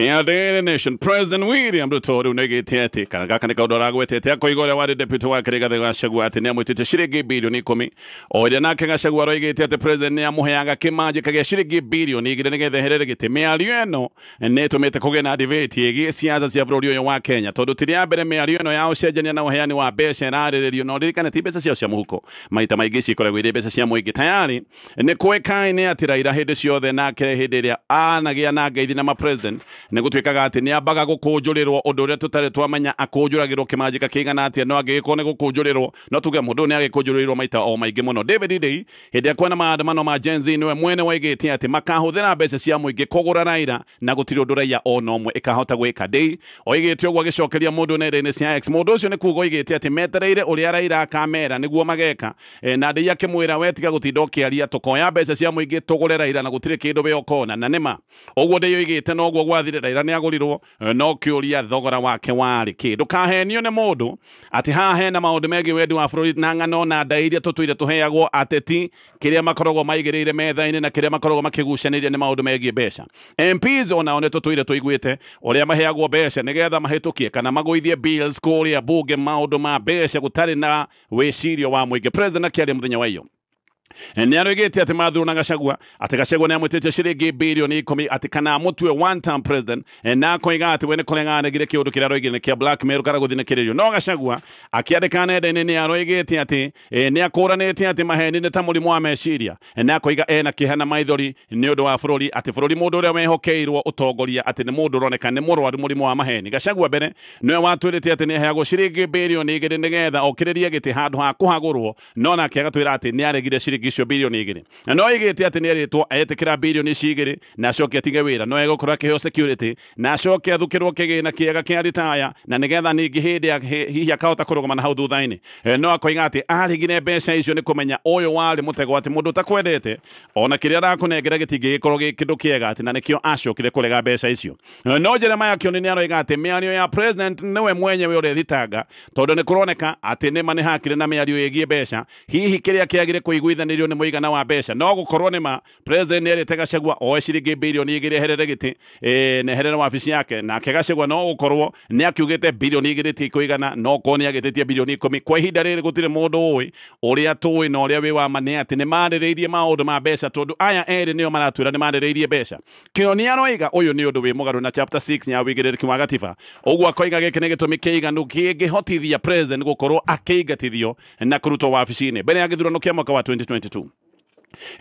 ya Daily Nation President William Ruto runegete ati kana gaka nĩ kaũndũ aragwetete akoiga ũrĩa warĩ deputy wake Rigathĩ Gachagua atĩ nĩ amwĩtĩte ciringi birioni 10 o ĩrĩa nake Gachagua aroigĩte atĩ president nĩ amũheaga kĩmanjĩka gĩa ciringi birioni 2 nĩgetha eherere gĩtĩ. Mĩario ĩno nĩ ĩtũmĩte kũgĩe na debate ĩgiĩ ciaca cia bũrũri ũyũ wa Kenya, tondũ ti rĩa mbere mĩario ĩno ya ũcenjania na ũheani wa mbeca ĩrarĩrĩrio, no ririkane ti mbeca cia mũhuko, maita maingĩ cikoragwo irĩ mbeca cia mũingĩ. Tayari nĩ kũĩkaine atĩ Raila hĩndĩ ciothe nake hĩndĩ ĩrĩa anagĩa na ngeithi na mapresident nĩ gũtuĩkaga atĩ nĩ ambaga gũkũnjũrĩrwo ũndũ ũrĩa tũtarĩ twamenya akũnjũragĩrwo kĩmanjĩka kĩigana atĩa, no angĩgĩkorwo nĩ gũkũnjũrĩrwo no tuge mũndũ nĩ agĩkũnjũrĩirwo maita o maingĩ mũno. David Ndei hĩndĩ kwena maandamano ma Gen Z nĩwe mwene waigĩte atĩ makahũthĩra mbeca cia mũingĩ kũgũra Raila na gũtirĩ ũndũ Raila ona ũmwe ĩkahota gwĩka. Ndei oigĩte ũguo agĩcokeria mũndũ nenda-inĩ cia X. Mũndũ ũcio nĩ kuuga oigĩte atĩ metereire ũrĩa Raila akamera nĩguo mageka, na Ndei akĩmwĩra wetiga gũtinda ũkĩaria tũkoya mbeca cia mũingĩ tũgũre Raila na gũtirĩ kĩndũ we ũkona. Na nĩma ũguo Ndei oigĩte noguo gwathire, Raila nĩ agũrirwo, no kĩũria thogora wake warĩ kĩ. Ndũkahenio nĩ mũndũ atĩ haha hena maũndũ megiĩ wendi wa bũrũri na ng'ano na ndaĩ iria tũtũire tũheagwo ateti kĩrĩa makoragwo maigĩrĩire metha-inĩ na kĩrĩa makoragwo makĩgucanĩria nĩ maũndũ megiĩ mbeca. MPs onao nĩ tũtũire tũiguĩte ũrĩa maheagwo mbeca nĩgetha mahĩtũkie kana magũithie bills kũrĩa bunge, maũndũ ma mbeca gũtarĩ na wĩcirio wa mũingĩ. President akĩaria mũthenya wa iyo nĩ aroigĩte atĩ mathuro na Gachagua atĩ Gachagua nĩ amwĩtĩte ciringi birioni 10 atĩ kana mũtue one term president, na akoiga atĩ we nĩ kũreganagire kĩũndũ kĩrĩa aroigire nĩ kĩa blackmail kana gũthinĩkĩrĩrio. No Gachagua akĩandĩka nenda-inĩ nĩ aroigĩte atĩ nĩ akũranĩte atĩ maheni nĩ ta mũrimũ wa meciria, na akoiga ena kĩeha na maithori nĩ ũndũ wa bũrũri, atĩ bũrũri mũndũ ũrĩa wehokeirwo ũtongoria atĩ nĩ mũndũ ũroneka nĩ mũrwaru mũrimũ wa maheni. Gachagua mbere nĩwe watwĩrĩte atĩ nĩ aheagwo ciringi birioni 2 nĩgetha okĩrĩrie gĩtĩ handũ ha kũhagũrwo, no nake agatwĩra atĩ nĩ aregire ciringi icio birioni 2. Na no oigĩte atĩ nĩ erĩtwo etĩkĩra birioni ici 2 na acoke atige wĩra, no egũkorwo akĩheo security na acoke athukĩrwo kĩgĩna kĩega kĩa retire, na nĩgetha ningĩ hĩndĩ hihi akahota kũrũgama na hau thutha-inĩ. No akoiga atĩ arigire mbeca icio nĩ kũmenya ũyũ warĩ mũtego, atĩ mũndũ ũtakwendete ona kĩrĩa arakũnengera gĩtingĩgĩkorwo gĩ kĩndũ kĩega, atĩ na nĩkĩo acokire kũrega mbeca icio. No Jeremiah Kioni nĩ aroiga atĩ mĩario ya president nĩwe mwenyewe ũrĩa thitanga, tondũ nĩ kũroneka atĩ nĩma nĩ hakĩrĩ na mĩario ĩgiĩ mbeca, hihi kĩrĩa kĩagire kũiguithanĩrio nĩ mũigana wa mbeca. No gũkorwo nĩma president nĩ erĩte Gachagua oe ciringi birioni 2 eherere gĩtĩ na eherere wabici yake, nake Gachagua no gũkorwo nĩ akiugĩte birioni 2 ti kũigana, no korwo nĩ agĩtĩtie birioni 10. Kwa ihinda rĩrĩ gũtirĩ mũndũ ũĩ ũrĩa tũĩ na ũrĩa wĩ wa ma nĩ atĩ nĩ marĩrĩirie maũndũ ma mbeca, tondũ aya erĩ nĩo maratwĩra nĩ marĩrĩirie mbeca. Kioni aroiga ũyũ nĩ ũndũ wĩ mũgarũ na chapter 6 ya wĩigĩrĩrĩki wa gatiba. Ũguo akoiga gĩkĩ nĩ gĩtũmi kĩiganu kĩngĩhotithia president gũkorwo akĩingatithio na kũrutwo wabici-inĩ mbere ya gĩthurano kĩa mwaka wa 2022.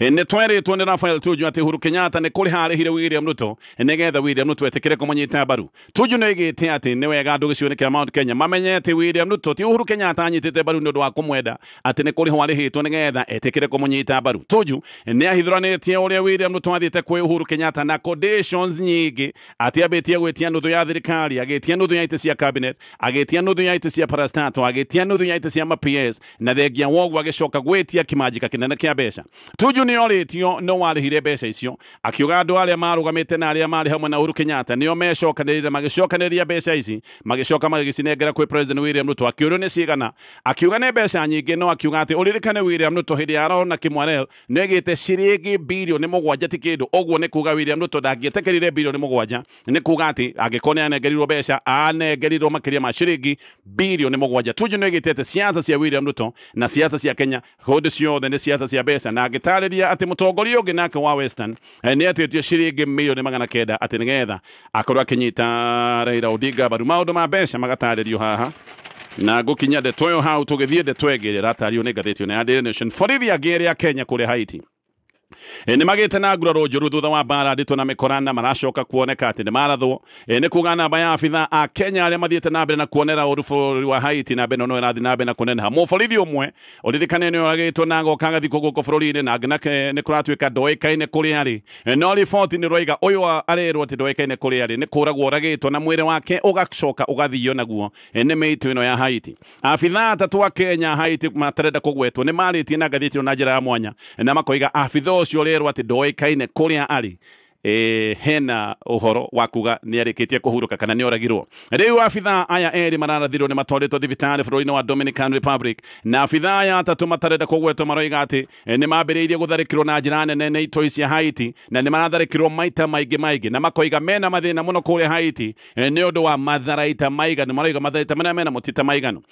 Nĩ twerĩtwo nĩ Rafael Tuju atĩ Uhuru Kenyatta nĩ kũrĩ harĩhire William Ruto nĩgetha William Ruto etĩkĩre kũmũnyita mbaru. Tuju nĩ oigĩte atĩ nĩ wega andũ gĩcigo-inĩ kĩa Mount Kenya mamenye atĩ William Ruto ti Uhuru Kenyatta anyitĩte mbaru nĩ ũndũ wa kũmwenda, atĩ nĩ kũrĩ ho arĩhĩtwo nĩgetha etĩkĩre kũmũnyita mbaru. Tuju nĩ ahithũranĩtie ũrĩa William Ruto athiĩte kwĩ Uhuru Kenyatta na conditions nyingĩ, atĩ ambĩtie gwĩtia nuthu ya thirikari, agĩtia nuthu ya itĩ cia cabinet, agĩtia nuthu ya itĩ cia parastato, agĩtia nuthu ya itĩ cia ma-PS, na thengia woguo agĩcoka gwĩtia kĩmanjĩka kĩnene kĩa mbeca. Tuju nĩ orĩtio no warĩhire mbeca icio, akiuga andũ arĩa marũgamĩte na arĩa marĩ hamwe na Uhuru Kenyatta nĩo mecokanĩrĩire, magĩcokanĩrĩria mbeca ici, magĩcoka magĩcinengera kwĩ president William Ruto. Akĩũrio nĩ cigana, akiuga nĩ mbeca nyingĩ, no akiuga atĩ ũririkane William Ruto hĩndĩ ya arona Kĩmwarel nĩ aigĩte ciringi birioni 7 ti kĩndũ. Ũguo nĩ kuuga William Ruto ndangĩetĩkĩrire birioni 7, nĩ kuuga atĩ angĩkorwo nĩ anengerirwo mbeca anengerirwo makĩria ma ciringi birioni 7. Tuju nĩ oigĩte atĩ ciaca cia William Ruto na ciaca cia Kenya hũndĩ ciothe nĩ ciaca cia mbeca, na agĩtarĩria atĩ mũtongoria ũngĩ nake wa Western nĩ atĩtio ciringi milioni 900 atĩ nĩgetha akorwo akĩnyita Raila Odinga mbaru. Maũndũ ma mbeca magatarĩrio haha na ngũkinya ndeto ĩyo hau, tũgĩthiĩ ndeto ĩngĩ ĩratario nĩ ngathĩti ya Daily Nation. Borithi angĩ erĩ a Kenya kũrĩa Haiti nĩ magĩte na nguraro njũru thutha wa mbara nditũ na mĩkorana, maracoka kuoneka atĩ nĩ marathwo. Nĩ kuuga namba ya abitha a Kenya arĩa mathiĩte na mbere na kuonera ũru bũrũri wa Haiti na mbere no ĩrathiĩ na mbere na kũneneha. Mũborithi ũmwe ũririkane nĩ oragĩtwo na agoka agathikwo gũkũ bũrũri-inĩ, na nake nĩ kũratuĩka ndoĩkaine kũrĩa arĩ, no riboti nĩ roiga ũyũ arerwo atĩ ndoĩkaine kũrĩa arĩ, nĩ kũragwo oragĩtwo na mwĩrĩ wake ũgacoka ũgathio naguo nĩ mĩitũ ĩno ya Haiti. Abitha atatũ a Kenya Haiti matarenda kũgwetwo nĩ marĩtie na ngathĩti na njĩra ya mwanya, na makoiga abitha ũcio rerwo atĩ ndoĩkaine kũrĩa arĩ. hena uhoro wa kuga nĩ arĩkĩtie kũhurũka kana nĩ oragirwo. Rĩu abithaa aya erĩ mararathirwo nĩ matwarĩtwo thibitarĩ bũrũri-inĩ wa Dominican Republic, na abithaa aya atatũ matarenda kũgwetwo maroiga atĩ nĩ mambĩrĩirie gũtharĩkĩrwo na njĩra nene nĩ itoi cia Haiti, na nĩ maratharĩkĩrwo maita maingĩ na makoiga mena mathĩna mũno kũrĩa Haiti nĩ ũndũ wa matharaita maiganu. Maroiga matharaita marĩa mena mũtita maiganu.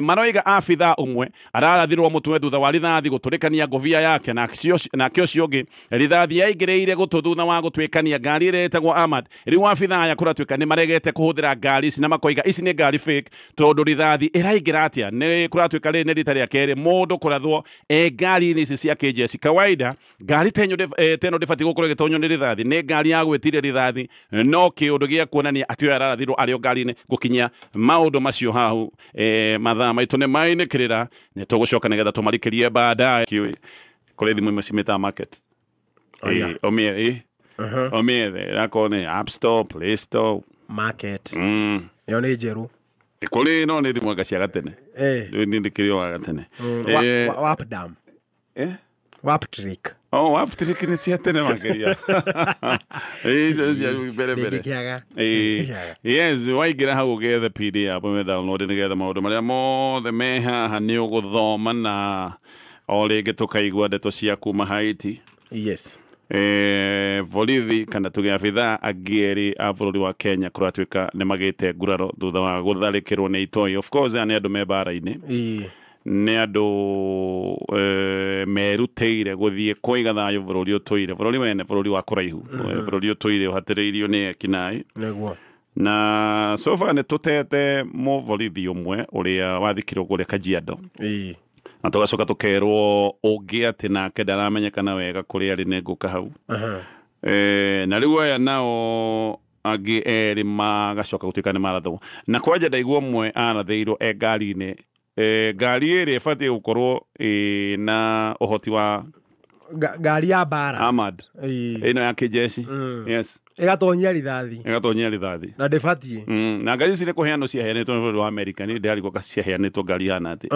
Maroiga abithaa ũmwe ararathirwo mũtwe thutha wa rithathi gũtũrĩkania ngũbia yake, nake ũcio ũngĩ rithathi yaingĩrĩire gũtũ thutha wa gũtwĩkania ngari ĩrĩa ĩtagwo Ahmad. Rĩu abithaa aya kũratuĩka nĩ maregete kũhũthĩra ngari ici na makoiga ici nĩ ngari fake, tondũ rithathi ĩraingĩra atĩa. Nĩ kũratuĩka rĩrĩ nĩ rita rĩa kerĩ mũndũ kũrathwo ngari-inĩ ici cia kĩnjeci. Kawaida ngari teno ndĩbatiĩ gũkorwo ĩgĩtonywo nĩ rithathi, nĩ ngari ya gwĩtiria rithathi, no kĩũndũ gĩa kuonania atĩ ũyũ ararathirwo arĩ o ngari-inĩ. Gũkinyia maũndũ macio hau mathaa maitũ nĩ mainĩkĩrĩra, nĩ tũgũcoka nĩgetha tũmarikĩrie baadaye. Kũrĩ thimũ imwe cimĩtaga market omiethe rako nĩ App Store, Play Store, market yo nĩ njerũ. Kũrĩ no nĩ thimũ anga cia gatene, rĩu nĩ ndĩkĩrĩ o gatene. Wapdam Waptrick Waptrick nĩ cia tene makĩria. Icio cia mbere. Yes, waingĩra hau ũgethe PDF we download nĩgetha maũndũ marĩa mothe me haha nĩ ũgũthoma na o rĩngĩ tũkaigua ndeto cia kuma Haiti. Yes. Borithi kana tuge abithaa angĩ erĩ a bũrũri wa Kenya kũratuĩka nĩ magĩte nguraro thutha wa gũtharĩkĩrwo nĩ itoi. Of course nĩ andũ me mbara-inĩ, nĩ andũ merutĩire gũthiĩ kũiga thayũ bũrũri ũtũire, bũrũri wene, bũrũri wa kũraihu, bũrũri ũtũire ũhatĩrĩirio nĩ ekinaĩ. Na so far nĩ tũtete mũborithi ũmwe ũrĩa wathikirwo kũrĩa Kajiado, na tũgacoka tũkerwo ũngĩ atĩ nake ndaramenyekana wega kũrĩa arĩ nĩ ngũka hau. Na rĩu aya nao angĩ erĩ magacoka gũtuĩka nĩ marathwo, na kwanja ndaigua ũmwe arathĩirwo ngari-inĩ. Ngari ĩrĩa ĩbatiĩ gũkorwo na ũhoti wa ngari ya mbara Ahmad ĩno ya kĩnjeci. Yes, ĩgatonyia rithathi na ndĩbatiĩ. Na ngari ici nĩ kũheanwo ciaheanĩtwo nĩ bũrũri wa Amerika, nĩ ndĩrarigwo ciaheanĩtwo ngari hana atĩ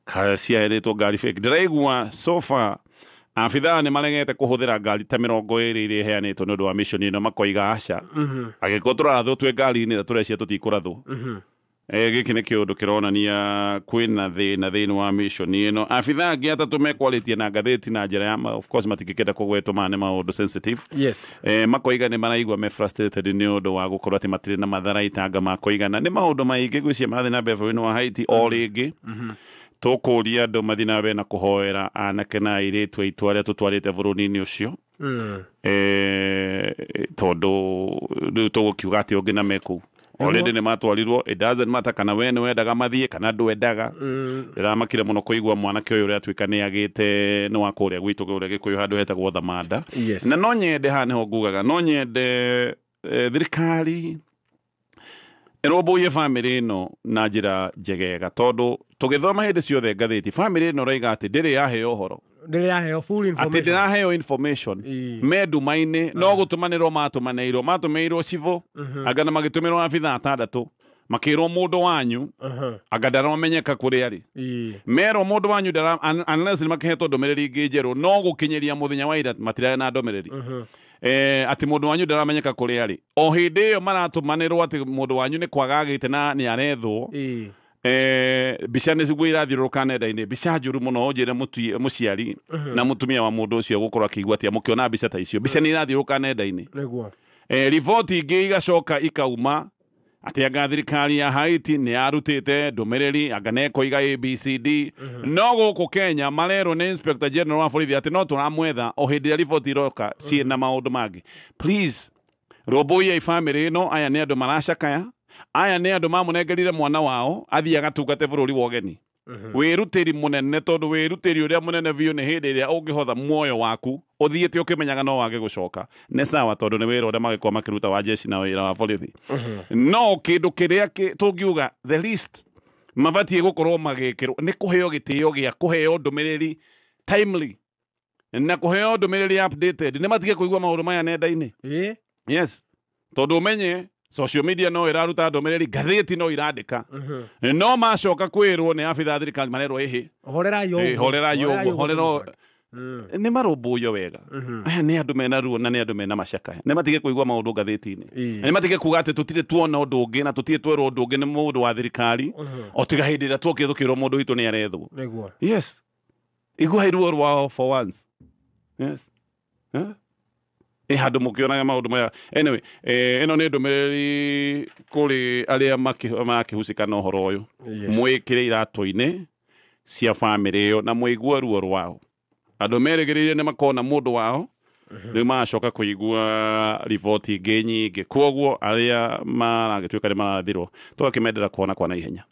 ciaheanĩtwo ngari fake. Ndĩraigua so far abithaa nĩ maregete kũhũthĩra ngari ta 20 iria iheanĩtwo nĩ ũndũ wa mission ĩno, makoiga aca angĩkorwo tũrathwo twĩ ngari-inĩ na tũrecia tũtikũrathwo. Gĩkĩ nĩ kĩũndũ kĩronania kwĩna thĩna thĩinĩ wa mission ĩno. Abithaa angĩ atatũ mekwarĩtie na ngathĩti na njĩra ya of course matingĩkĩenda kũgwetwo nĩ maũndũ sensitive. Yes. Makoiga nĩ maraigua me frustrated nĩ ũndũ wa gũkorwo atĩ matirĩ na matharaita anga makoigana. Nĩ maũndũ maingĩ gwĩciria marathiĩ na mbere bũrũri-inĩ wa Haiti. O rĩngĩ tũkũria andũ mathiĩ na mbere na kũhoera anake na airĩtu aitũ arĩa tũtwarĩte bũrũri-inĩ ũcio, tondũ rĩu tũgũkiuga atĩ ũngĩ na mekũu already nĩ matwarirwo. It doesn't matter kana we nĩ wendaga mathiĩ kana ndwendaga. Ndĩramakire mũno kũigua mwanake ũyũ ũrĩa atuĩka nĩ agĩte nĩ wa kũrĩa gwitũ kũrĩa Gĩkũyũ handũ hetagwo Thamanda. Na no nyende haha nĩho ngugaga, no nyende thirikari ĩrũmbũiye bamĩrĩ ĩno na njĩra njegega, tondũ tũgĩthoma hĩndĩ ciothe ngathĩti bamĩrĩ ĩno ũraiga atĩ ndĩrĩ yaheo ũhoro, ndĩrĩ yaheo full information, atĩ ndĩraheo information me nduma-inĩ, no gũtũmanĩrwo matũmĩirwo civil, anga na magĩtũmĩrwo abithaa atandatũ, makĩrwo mũndũ wanyu anga ndaramenyeka kũrĩa arĩ. Merwo mũndũ wanyu unless nĩ makĩhetwo ndũmĩrĩri ingĩ njerũ, no gũkinyĩria mũthenya wa ira matirarĩ na ndũmĩrĩri atĩ mũndũ wanyu ndaramenyeka kũrĩa arĩ. O hĩndĩ ĩyo maratũmanĩrwo atĩ mũndũ wanyu nĩ kwaga agĩte na nĩ arethwo. Mbica nĩ ciguo irathiũrũrũka nenda-inĩ, mbica njũru mũno. Ũnjĩre mũciari na mũtumia wa mũndũ ũcio gũkorwo akĩigua atĩa mũkĩona mbica ta icio. Mbica nĩ irathiũrũrũka nenda-inĩ. Riboti ingĩ igacoka ikauma atĩ anga thirikari ya Haiti nĩ yarutĩte ndũmĩrĩri anga nekoiga ABCD. No gũkũ Kenya marerwo nĩ Inspector General wa borithi atĩ no tũramwetha o hĩndĩ ĩrĩa riboti iroka ciĩna maũndũ mangĩ. Please rũmbũiya bamĩrĩ ĩno. Aya nĩ andũ maracakaya, aya nĩ andũ mamũnengerire mwana wao athiĩ agatungate bũrũri wa ũgeni. Wĩrutĩri mũnene, tondũ wĩrutĩri ũrĩa mũnene biũ nĩ hĩndĩ ĩrĩa ũngĩhotha muoyo waku ũthiĩte ũkĩmenyaga no wage gũcoka. Nĩ sawa, tondũ nĩ wĩra ũrĩa magĩkorwo makĩruta wa jeshi na wĩra wa borithi. No kĩndũ kĩrĩa tũngiuga the least mabatiĩ gũkorwo magĩkĩrwo nĩ kũheo gĩtĩo gĩa kũheo ndũmĩrĩri timely na kũheo ndũmĩrĩri updated. Nĩ matige kũigua maũndũ maya nenda-inĩ. Yes, tondũ ũmenye social media no iraruta ndũmĩrĩri, ngathĩti no irandĩka, no macoka kwĩrwo nĩ abithaa thirikari marerwo horerai ũguo, nĩ marũmbũiyo wega aya nĩ andũ mena ruo na nĩ andũ mena macakaya nĩ matige kũigua maũndũ ngathĩti-inĩ nĩ matige kuga atĩ tũtirĩ tuona ũndũ ũngĩ na tũtirĩ twerwo ũndũ ũngĩ nĩ mũndũ wa thirikari o tiga hĩndĩ ĩrĩa twokire tũkĩrwo mũndũ witũ nĩ arethwo yes iguai ruo rwao for once yes handũ mũkĩonaga maũndũ maya anyway ĩno nĩ ndũmĩrĩri kũrĩ arĩa makĩhucĩka na ũhoro ũyũ mwĩkĩre iratũ-inĩ cia bamĩrĩ ĩyo na mũigue ruo rwao andũ merĩgĩrĩire nĩ makona mũndũ wao rĩu magacoka kũigua riboti ingĩ nyingĩ koguo arĩa maragĩtuĩka nĩ marathirwo tũgakĩmendera kuona kwa naihenya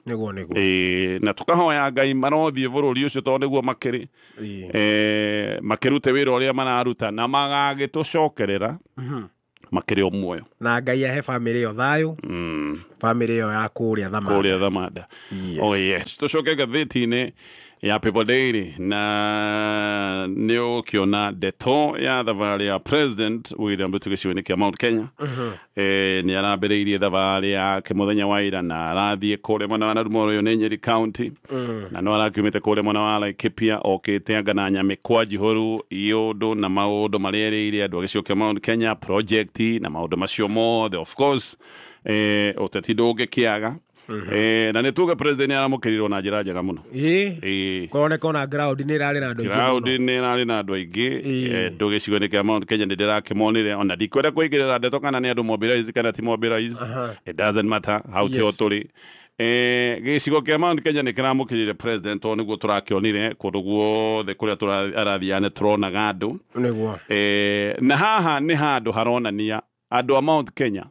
na tũkahoya Ngai marothiĩ bũrũri ũcio tondũ nĩguo makĩrute wĩra ũrĩa mararuta na magagĩtũcokerera makĩrĩ o muoyo na Ngai ahe bamĩrĩ ĩyo thayũ bamĩrĩ ĩyo ya kũrĩa Thamanda oh yes tũcoke ngathĩti-inĩ ya People Daily na nĩ ũkĩona ndeto ya thabarĩ ya President William Ruto gĩcigo-inĩ kĩa Mount Kenya nĩ arambĩrĩirie thabarĩ yake mũthenya wa ira na arathiĩ kũrĩa mwena wa Narumoru nĩ Nyeri County na no arakiumĩte kũrĩa mwena wa Laikipia okĩte anga na Nyamĩkwa Njihũru Iyũndũ na maũndũ marĩa erĩire andũ a gĩcigo kĩa Mount Kenya project na maũndũ macio mothe of course ũteti ndũngĩkĩaga na nĩ tuge president aramũkĩrirwo na njĩra njega mũno kũroneka ona ground nĩ ĩrarĩ na andũ aingĩ ground nĩ ĩrarĩ na andũ aingĩ ndũ gĩcigo-inĩ kĩa Mount Kenya nĩ ndĩrakĩmonire ona ndikwenda kũingĩrĩra ndeto kana nĩ andũ mobilized kana ti mobilized it doesn't matter hau tĩho tũrĩ gĩcigo kĩa Mount Kenya nĩ kĩramũkĩrire president o nĩguo tũrakĩonire kũndũ guothe kũrĩa arathiaga nĩ tũronaga andũ na haha nĩ handũ haronania andũ a Mount Kenya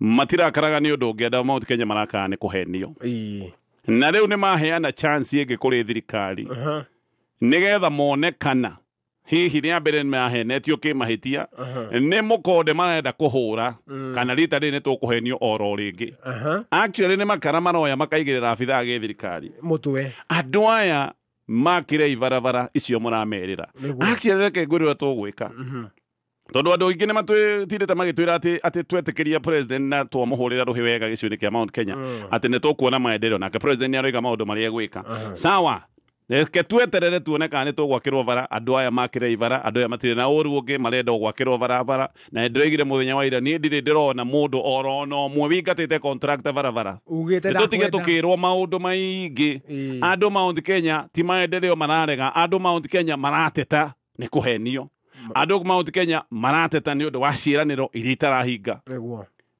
matirakaraga nĩ ũndũ ũngĩ andũ a Mount Kenya marakaga nĩ kũhenio na rĩu nĩ maheana chance ĩngĩ kũrĩ thirikari nĩgetha mone kana hihi rĩa mbere nĩ mahenetio kĩmahĩtia nĩ mũkonde marenda kũhũra kana rita rĩrĩ nĩ tũkũhenio oro rĩngĩ actually nĩ makara maroya makaigĩrĩra abithaa gĩ thirikari mũtwe andũ aya makĩre ibarabara icio mũramerĩra actually reke ngwĩre ũrĩa tũgwĩka tondũ andũ aingĩ nĩ matwĩtindĩte magĩtwĩra atĩ twetĩkĩria president na twamũhũrĩra rũhĩ wega gĩcigo-inĩ kĩa Mount Kenya atĩ nĩ tũkuona maendeleo nake president nĩ aroiga maũndũ marĩa egwĩka sawa reke tweterere tuone kana nĩ tũgwakĩrwo bara andũ aya makĩre ibara andũ aya matirĩ na ũru ũngĩ marenda gwakĩrwo barabara na ndĩroigire mũthenya wa ira niĩ ndirĩ ndĩrona mũndũ oro ũmwe wingatĩte contractor barabara tũtige tũkĩrwo maũndũ maingĩ andũ Mount Kenya ti maendeleo mararega andũ Mount Kenya marateta nĩ kũhenio andũ Mount Kenya marateta nĩ ũndũ wa ciĩranĩro iria itarahinga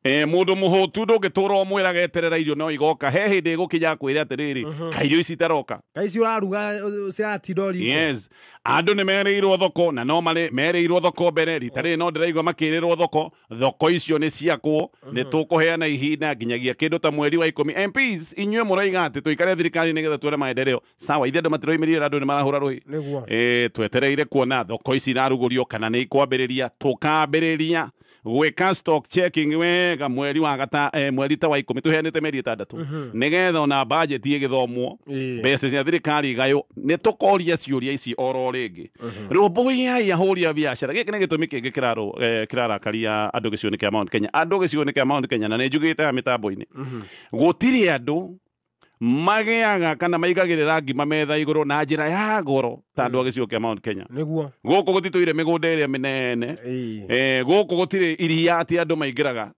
mũndũ mũhũtu ndũngĩtũra ũmwĩraga eterera irio no igoka he hĩndĩ ĩgũkinya kwĩre atĩrĩrĩ ka irio ici itaroka ka ici ũraruga ciratinda ũriko yes andũ nĩ merĩirwo thoko na no merĩirwo thoko mbere rita rĩrĩ no ndĩraigua makĩrĩrwo thoko icio nĩ ciakwo nĩ tũkũheana ihinda nginyagia kĩndũ ta mweri wa 10 MPs inyuĩ mũroiga atĩ tũikare thirikari nĩgetha tuone maendeleo sawa ithe andũ matiroimĩrire andũ nĩ marahũra rũhĩ twetereire kuona thoko ici irarugũrio kana nĩ ikwambĩrĩria tũkambĩrĩria gwĩka stock checking wega mweri wa mweri ta wa 10 tũheanĩte mĩeri 6 nĩgetha ona budget ĩgĩthomwo mbeca cia thirikari igayo nĩ tũkoria ciũria ici oro rĩngĩ rũmbũiai ahũri a biacara gĩkĩ nĩ gĩtũmi kĩngĩ kĩrarakaria andũ gĩcigo-inĩ kĩa Mount Kenya andũ gĩcigo-inĩ kĩa Mount Kenya na nĩ njugĩte ya mĩtambo-inĩ gũtirĩ andũ magĩaga kana maigagĩrĩra ngima metha igũrũ na njĩra ya goro ta andũ a gĩcigo kĩa Mount Kenya gũkũ gũtitũire mĩgũnda ĩrĩa mĩnene gũkũ gũtirĩ iria atĩ andũ maingĩraga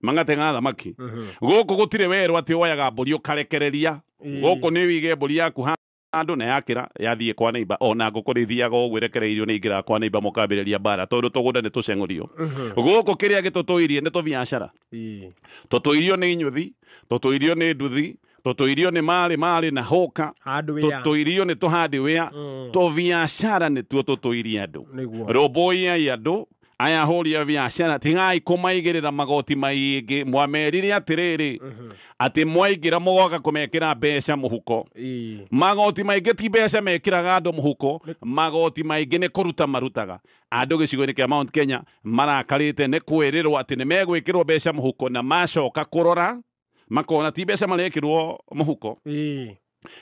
magatega thamaki gũkũ gũtirĩ werũ atĩ woyaga mbũri ũkarekereria gũkũ nĩ wige mbũri yaku handũ na yakĩra yathiĩ kwa neighbor ona ngũkũ nĩ ithiaga ũguo irekereirio nĩ ingĩraga kwa neighbor mũkambĩrĩria mbara tondũ tũgũnda nĩ tũceng'ũrio gũkũ kĩrĩa gĩtũtũirie nĩ tũbiacara tũtũirio nĩ inyuthi tũtũirio nĩ nduthi tũtũirio nĩ marĩ na hoka tũtũirio nĩ tũhandwĩa tũbiacara nĩtuo tũtũirie andũ rũmbũiai andũ aya ahũri a biacara tigai kũmaigĩrĩra magoti maingĩ mwamerire atĩrĩrĩ atĩ mwaingĩra mũgoka kũmekĩra mbeca mũhuko magoti maingĩ ti mbeca mekĩraga andũ mũhuko magoti maingĩ nĩ kũruta marutaga andũ gĩcigo-inĩ kĩa Mount Kenya marakarĩte nĩ kwĩrĩrwo atĩ nĩ megwĩkĩrwo mbeca mũhuko na macoka kũrora makona ti mbeca marekĩrwo mũhuko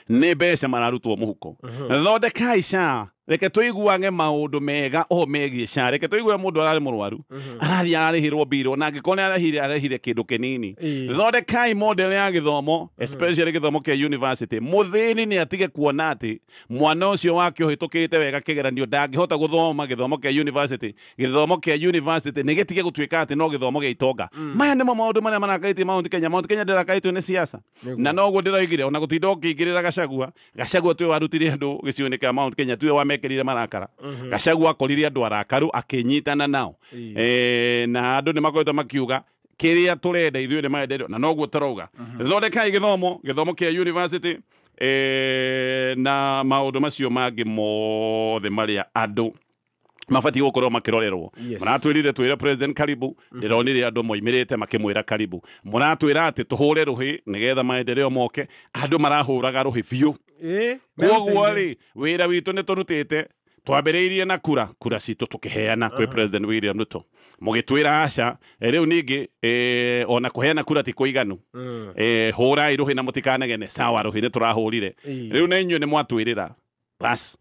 nĩ mbeca mararutwo mũhuko thondekai SHA reke tuiguange maundu mega megie SHA reke tuigue mundu arari murwaru arathi arihirwo biro na ngikona arehire kindu kinini thondekai model ya githomo especially githomo kia university muthini ni atige kuona ati mwana ucio wake uhitukite wega kigeranio ndangihota guthoma githomo kia university ni gitige gutwika ati no githomo gia itonga maya nimo maundu maria marakaitie Mount Kenya ndirakaitio ni siasa na noguo ndiraigire ona gutinda ukingirira Gachagua twe warutire andu giciuni kia Mount Kenya twe wamekirire marakara Gachagua akorire andu arakaru akinyitana nao na andu ni makoretwo makiuga kiria turenda ithuĩ ni maendeleo na noguo turauga thondekai githomo kia university na maundu macio mangi mothe maria andu mabatiĩ gukorwo makirorerwo muratwirire twire president karibu ndironire andu moimirite makimwira karibu muratwira ati tuhure ruhi nigetha maendeleo moke andu marahuraga ruhi biu koguo ri wira witu ni turutite twambiriirie na kura citu tukiheana kwi president William Ruto mugitwira aca riu ningi ona kuheana kura ti kuiganu hurai ruhi na mutikanegene sawa ruhi ni turahurire riu na inyuĩ ni mwatwirira bas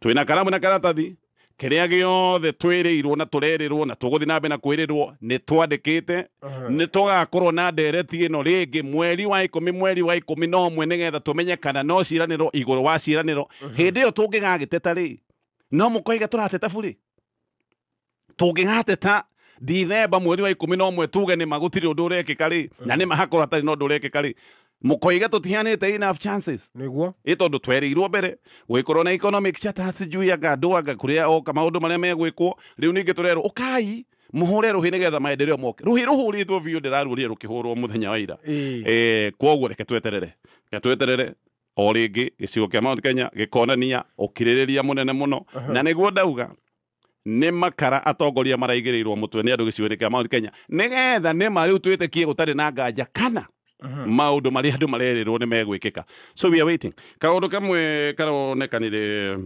twina karamu na karatathi kiria giothe twirirwo na turerirwo na tuguthi nambe na kwirirwo ni twandikite ni tugakorwo na ndereti ino ringi mweri wa 11 nigetha tumenye kana no ciraniro iguru wa ciraniro hindi iyo tungigagiteta ri no mukoiga turateta buri tungigateta Dithemba mweri wa 11 tuge ni magutiri undu urekika ri na ni mahakora tari no urekika ri mukoiga tutihanite enough chances niguo itondu twerirwo mbere gwikorwo na economic chatas juu ya ganduaga kuria o maundu maria megwikwo riu ningi turerwo ukai muhure ruhi nigetha maendeleo moke ruhi ruhuritwo biu ndiraruria rukihurwo muthenya wa ira kwoguo reke tweterere o ringi gicigo kia Mount Kenya gikonania ukiririria munene muno na niguo ndauga ni makara atongoria maraigirirwo mutwe ni andu gicigo kia Mount Kenya nigetha ni mariu twitikie gutari na nganja kana maundu maria andu marerirwo ni megwikika so we are waiting kaundu kamwe karonekanire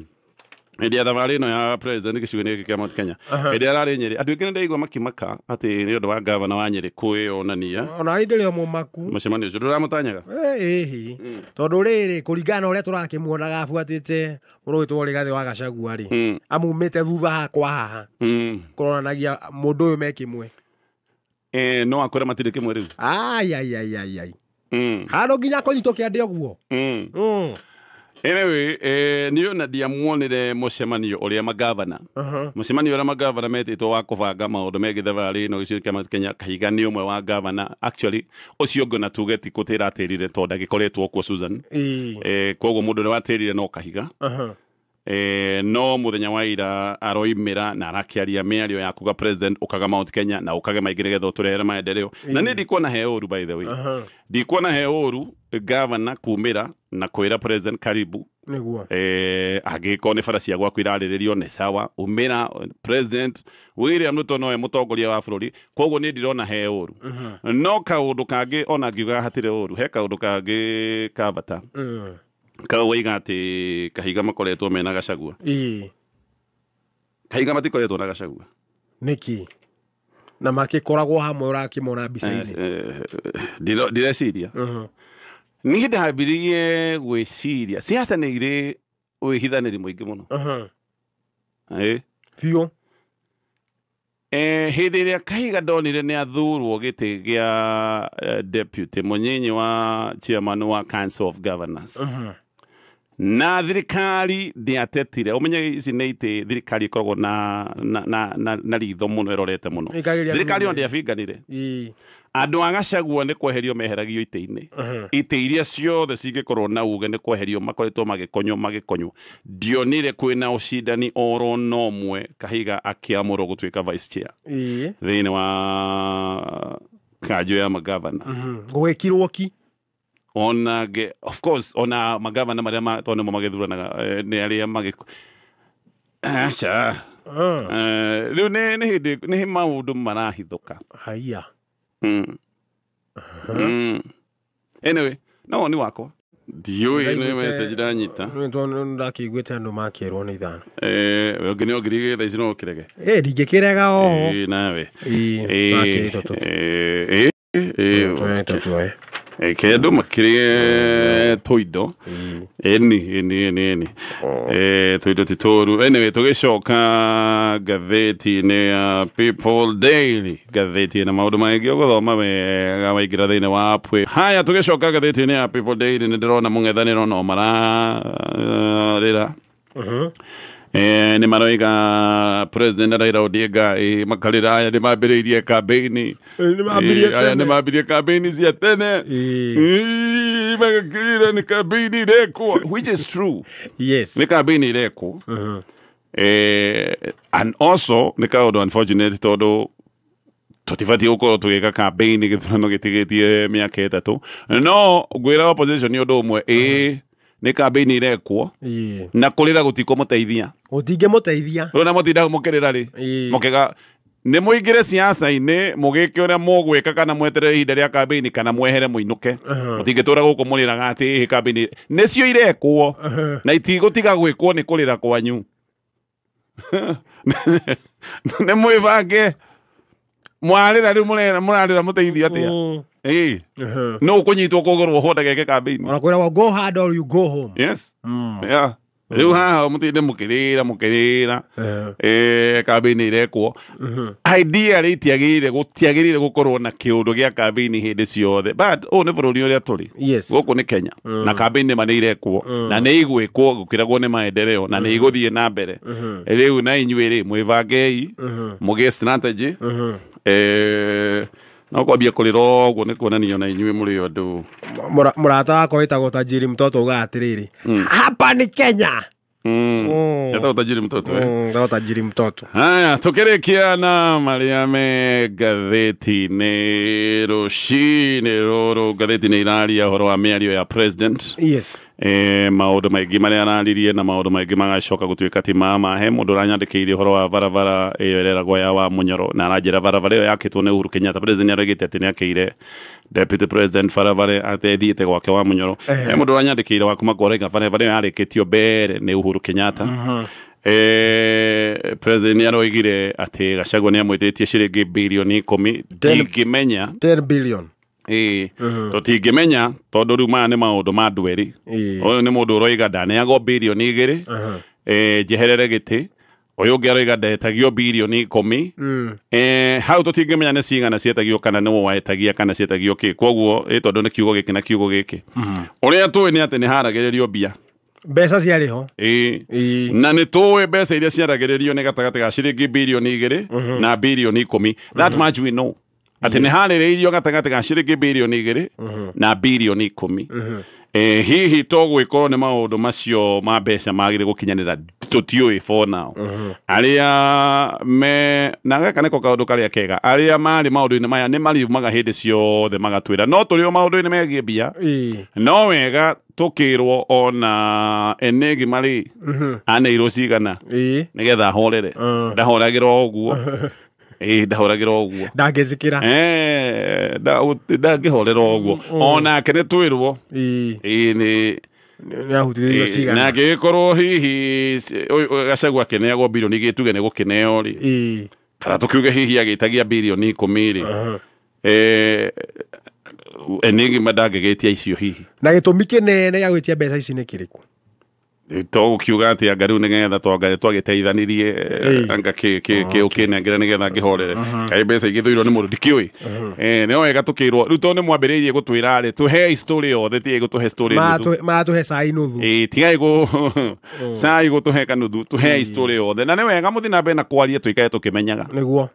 ndi ya thabarĩ ĩno ya president gĩcigo-inĩ gĩkĩ kĩa Mount Kenya hĩndĩ ararĩ Nyeri andũ aingĩ nĩndaigua makimaka atĩ nĩ ũndũ wa gavana wa Nyeri kwĩonania ona ndĩrĩ mũmaku mũcemanio ũcio ndũramũtanyaga ĩhĩ tondũ rĩrĩ kũringana ũrĩa tũrakĩmuonaga abuatĩte mũndũ wĩtwo Rigathĩ wa Gachagua rĩ amumĩte thutha hakwa haha kũronanagia mũndũ ũyũ me kĩmwe no akwĩra matirĩ kĩmwe rĩu ai handũ nginya kũnyitwo kĩande ũguo anyway ni ona ndiamuonire mucemanio uria magavana mucemanio uria magavana metĩtwo wa kũbanga maũndũ megiĩ thabarĩ ĩno gĩcigo kĩa Mount Kenya Kahiga nĩ ũmwe wa gavana actually ũcio ngona tuge ti gũtĩra atĩrire tondũ agĩkoretwo kuo Susan koguo mũndũ nĩ watĩrire no Kahiga no muthenya wa ira aroimira na arakiaria mĩario ya kuga president ukaga Mount Kenya na ukage maingĩ nĩgetha ũtũrehere maendeleo na nĩ ndikuona he ũru by the way ndikuona he ũru gavana kumira na kwĩra president karibu niguo agĩkorwo nĩ bara cia gwaku irarĩrĩrio nĩ sawa umĩra president William Ruto nowe mũtongoria wa bũrũri koguo nĩ ndirona he ũru no kaũndũ kangĩ ona ngiuga hatirĩ ũru he kaũndũ kangĩ kabata kaũ waiga atĩ Kahiga makoretwo mena Gachagua Kahiga matikoretwo na Gachagua niki na makĩkoragwo hamwe ũrakĩmona mbica-inĩ ndireciria niĩ ndambirie gwĩciria ciaca nĩ irĩ wĩhithanĩri mũingĩ mũno biũ hĩndĩ ĩrĩa Kahiga ndonire nĩ athurwo gĩtĩ gĩa deputy mũnyinyi wa chairman wa Council of Governors na thirikari ndiatetire umenye ici nĩ itĩ thirikari ikoragwo na ritho mũno ĩrorete mũno thirikari yo ndiabinganire andũ a Gachagua nĩ kweherio meheragio itĩ-inĩ itĩ iria ciothe cingĩkorwo na uge nĩ kweherio makoretwo magĩkonywo ndionire kwĩna ũcindani oro no ũmwe Kahiga akĩamũrwo gũtuĩka vice chair thĩinĩ wa kanjũ ya magovernors gũgĩkirwo ki ona of course ona magavana maria matone mo magithuranaga nĩ arĩa aca rĩu nĩ maũndũ marahithũka haiya anyway no ni wakwa ndiũĩ nĩ message ndanyita ndakĩiguĩte andũ makĩrwo nĩ ithano ũngĩ nĩ ongirige thaa ici no ũkĩrege ndingĩkĩrega oho nawe makĩrĩtwo tũtũ Kendo makire toido. Eni. Toido titoru. Anyway, tugicoka ngathĩti-inĩ ya People Daily. Ngathĩti na maũndũ maingĩ ũgũthoma wega waingĩra thĩinĩ wa app. Haya, tugicoka ngathĩti-inĩ ya People Daily nĩ ndĩrona mũng'ethanĩro no mararĩra. Nĩ maroiga President Raila Odinga makarĩra aya nĩ mambĩrĩirie kambĩini. Nĩ mambĩrĩirie kambĩini cia tene. Magakĩrĩra nĩ kambĩini irekwo. Which is true. Yes. Nĩ kambĩini irekwo. And also nĩ kaũndũ unfortunate tondũ tũtibatiĩ gũkorwo tũgĩka kambĩini gĩthurano gĩtigĩtie mĩaka ĩtatũ. No ngwĩra opposition nĩ ũndũ ũmwe nĩ kambĩini irekwo na kũrĩra gũtikũmũteithia. Gũtingĩmũteithia. Rĩu na mũtindaga mũkĩrĩra rĩ mũkĩga nĩ mũingĩre ciaca-inĩ mũgĩke ũrĩa mũgwĩka kana mweterere ihinda rĩa kambĩini kana mwehere mũinũke. Mũtingĩtũra gũkũ mũrĩraga atĩ kambĩini nĩcio irekwo na itigũtiga gwĩkwo nĩ kũrĩra kwanyu. Nĩ mwĩbange mwarĩra rĩu mũrarĩra mũteithia atĩa. No ũkũnyitwo kũgũrwo honda geke kambĩini. Ona kwĩragwo go hard or you go home. Yes. Yeah. Rĩu haha mũtinde mũkĩrĩra kambĩini irekwo. Idea gũtiagĩrĩire gũkorwo na kĩũndũ gĩa kambĩini hĩndĩ ciothe. But nĩ bũrũri ũrĩa tũrĩ. Gũkũ nĩ Kenya. Na kambĩini nĩ irekwo na nĩ igwĩkwo gũkĩragwo nĩ maendeleo na nĩ igũthiĩ na mbere. Rĩu na inyuĩ rĩ mwĩbangei mũgĩe strategy. No kwambia kũrĩra ũguo nĩ kuonania na inyuĩ mũrĩ andũ. Mũrata wakwa wĩtagwo Tajiri Mtoto uga atĩrĩrĩ, hapa ni Kenya. Etagwo Tajiri Mtoto. Etagwo Tajiri Mtoto. Haya, tũkĩrĩkia na marĩa me ngathĩti-inĩ rũcinĩ rũrũ. Ngathĩti-inĩ iraria ũhoro wa mĩario ya president. Yes. Maũndũ maingĩ marĩa araririe na maũndũ maingĩ magacoka gũtuĩka ti mahe. Mũndũ ũranyandĩkĩire ũhoro wa barabara ĩyo ĩreragwo ya wa Munyoro na aranjĩra barabara ĩyo yakĩtwo nĩ Uhuru Kenyatta. President nĩaraugĩte atĩ nĩakĩire Deputy President barabara athiĩte gwake wa Munyoro. Mũndũ ũranyandĩkĩire wa kuma kũraiga barabara ĩyo yarĩkĩtio mbere nĩ Uhuru Kenyatta. President nĩaroigire atĩ Gachagua nĩamwĩtĩtie ciringi birioni 10. Ndingĩmenya 10 billion. Tũtingĩmenya tondũ rĩu maya nĩ maũndũ ma andũ erĩ. Ũyũ nĩ mũndũ ũroiga ndaneagwo birioni 2 njeherere gĩtĩ. Ũyũ ũngĩ aroiga ndetagio birioni 10. Hau tũtingĩmenya nĩ cigana cietagio kana nĩ wetagia kana cietagio kĩ. Koguo tondũ nĩ kiugo gĩkĩ na kiugo gĩkĩ. Ũrĩa tũĩ nĩ atĩ nĩ haragĩrĩrio mbia. Mbeca ciarĩ ho. Na nĩ tũĩ mbeca iria ciaragĩrĩrio nĩ gatagatĩ ga ciringi birioni 2 na birioni 10. That much we know. Atĩ nĩ harĩrĩirio gatagatĩ ga ciringi birioni 2 na birioni 10. Hihi tũgwĩkorwo nĩ maũndũ macio ma mbeca magĩrĩ gũkinyanĩra tũtiũĩ for now. Arĩa na gaka nĩko kaũndũ karĩa kega. Arĩa marĩ maũndũ-inĩ maya nĩ mariumaga hĩndĩ ciothe magatwĩra no tũrĩ o maũndũ-inĩ megiĩ mbia. No wega tũkĩrwo ona Enigma rĩ aneirwo cigana nĩgetha ahorere. Ndahoragĩra ũguo. Ndahoragĩra ũguo. Ndangĩcikĩra. Ndangĩhorera ũguo. Onake nĩ twĩrwo. Nĩahutithĩrio cigana. Na angĩgĩkorwo hihi Gachagua akĩneagwo birioni gĩtuge nĩ gũkĩneo rĩ. Kana tũkiuge hihi agĩtagia birioni 10 rĩ. Enigma ndangĩgĩtia icio hihi. Na gĩtũmi kĩnene gĩa gwĩtia mbeca ici nĩ kĩrĩkũ? Tũgũkiuga atĩ anga rĩu nĩgetha twagĩteithanirie anga kĩũkĩnengera nĩgetha ngĩhorere. Kaĩ mbeca igĩthũirwo nĩ mũndũ ndikĩũĩ. Nĩ wega tũkĩrwo rĩu tondũ nĩ mwambĩrĩirie gũtwĩra rĩ tũhe historĩ yothe tigai gũtũhe historĩ nuthu. Maratũhe cai nuthu. Tigai cai gũtũhe kanuthu tũhe historĩ yothe. Na nĩ wega mũthi na mbere na kwaria tũikare tũkĩmenyaga. Nĩguo.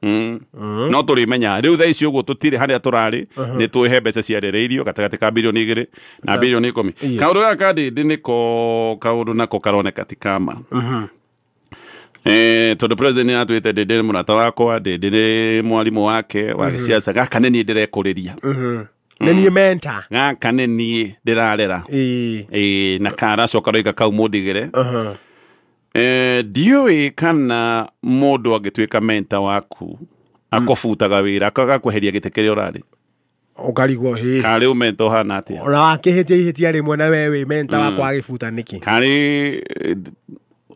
No tũrĩmenya rĩu thaa ici ũguo tũtirĩ harĩa tũrarĩ nĩ tũhe mbeca ciarĩrĩirio gatagatĩ ka birioni 2 na birioni 10. Kaũndũ gaka ndĩ nĩko kaũndũ nako karoneka ti kama. Tondũ president nĩatwĩte ndĩ mũrata wakwa ndĩ mwarimũ wake wa gĩciaca gaka nĩ niĩ ndĩrekũrĩria. Nĩ niĩ mentor. Gaka nĩ niĩ ndĩrarera. Na karacoka roiga kau mũndigĩre. Ndiũĩ kana mũndũ angĩtuĩka mentor waku akũbutaga wĩra akagakweheria gĩtĩ kĩrĩa ũrarĩ. Ũkarigwo hĩ. Karĩ mentor hana atĩa. Ona wakĩhĩtia ihĩtia rĩmwe na we wĩ mentor wakwa agĩbuta nĩkĩ. Karĩ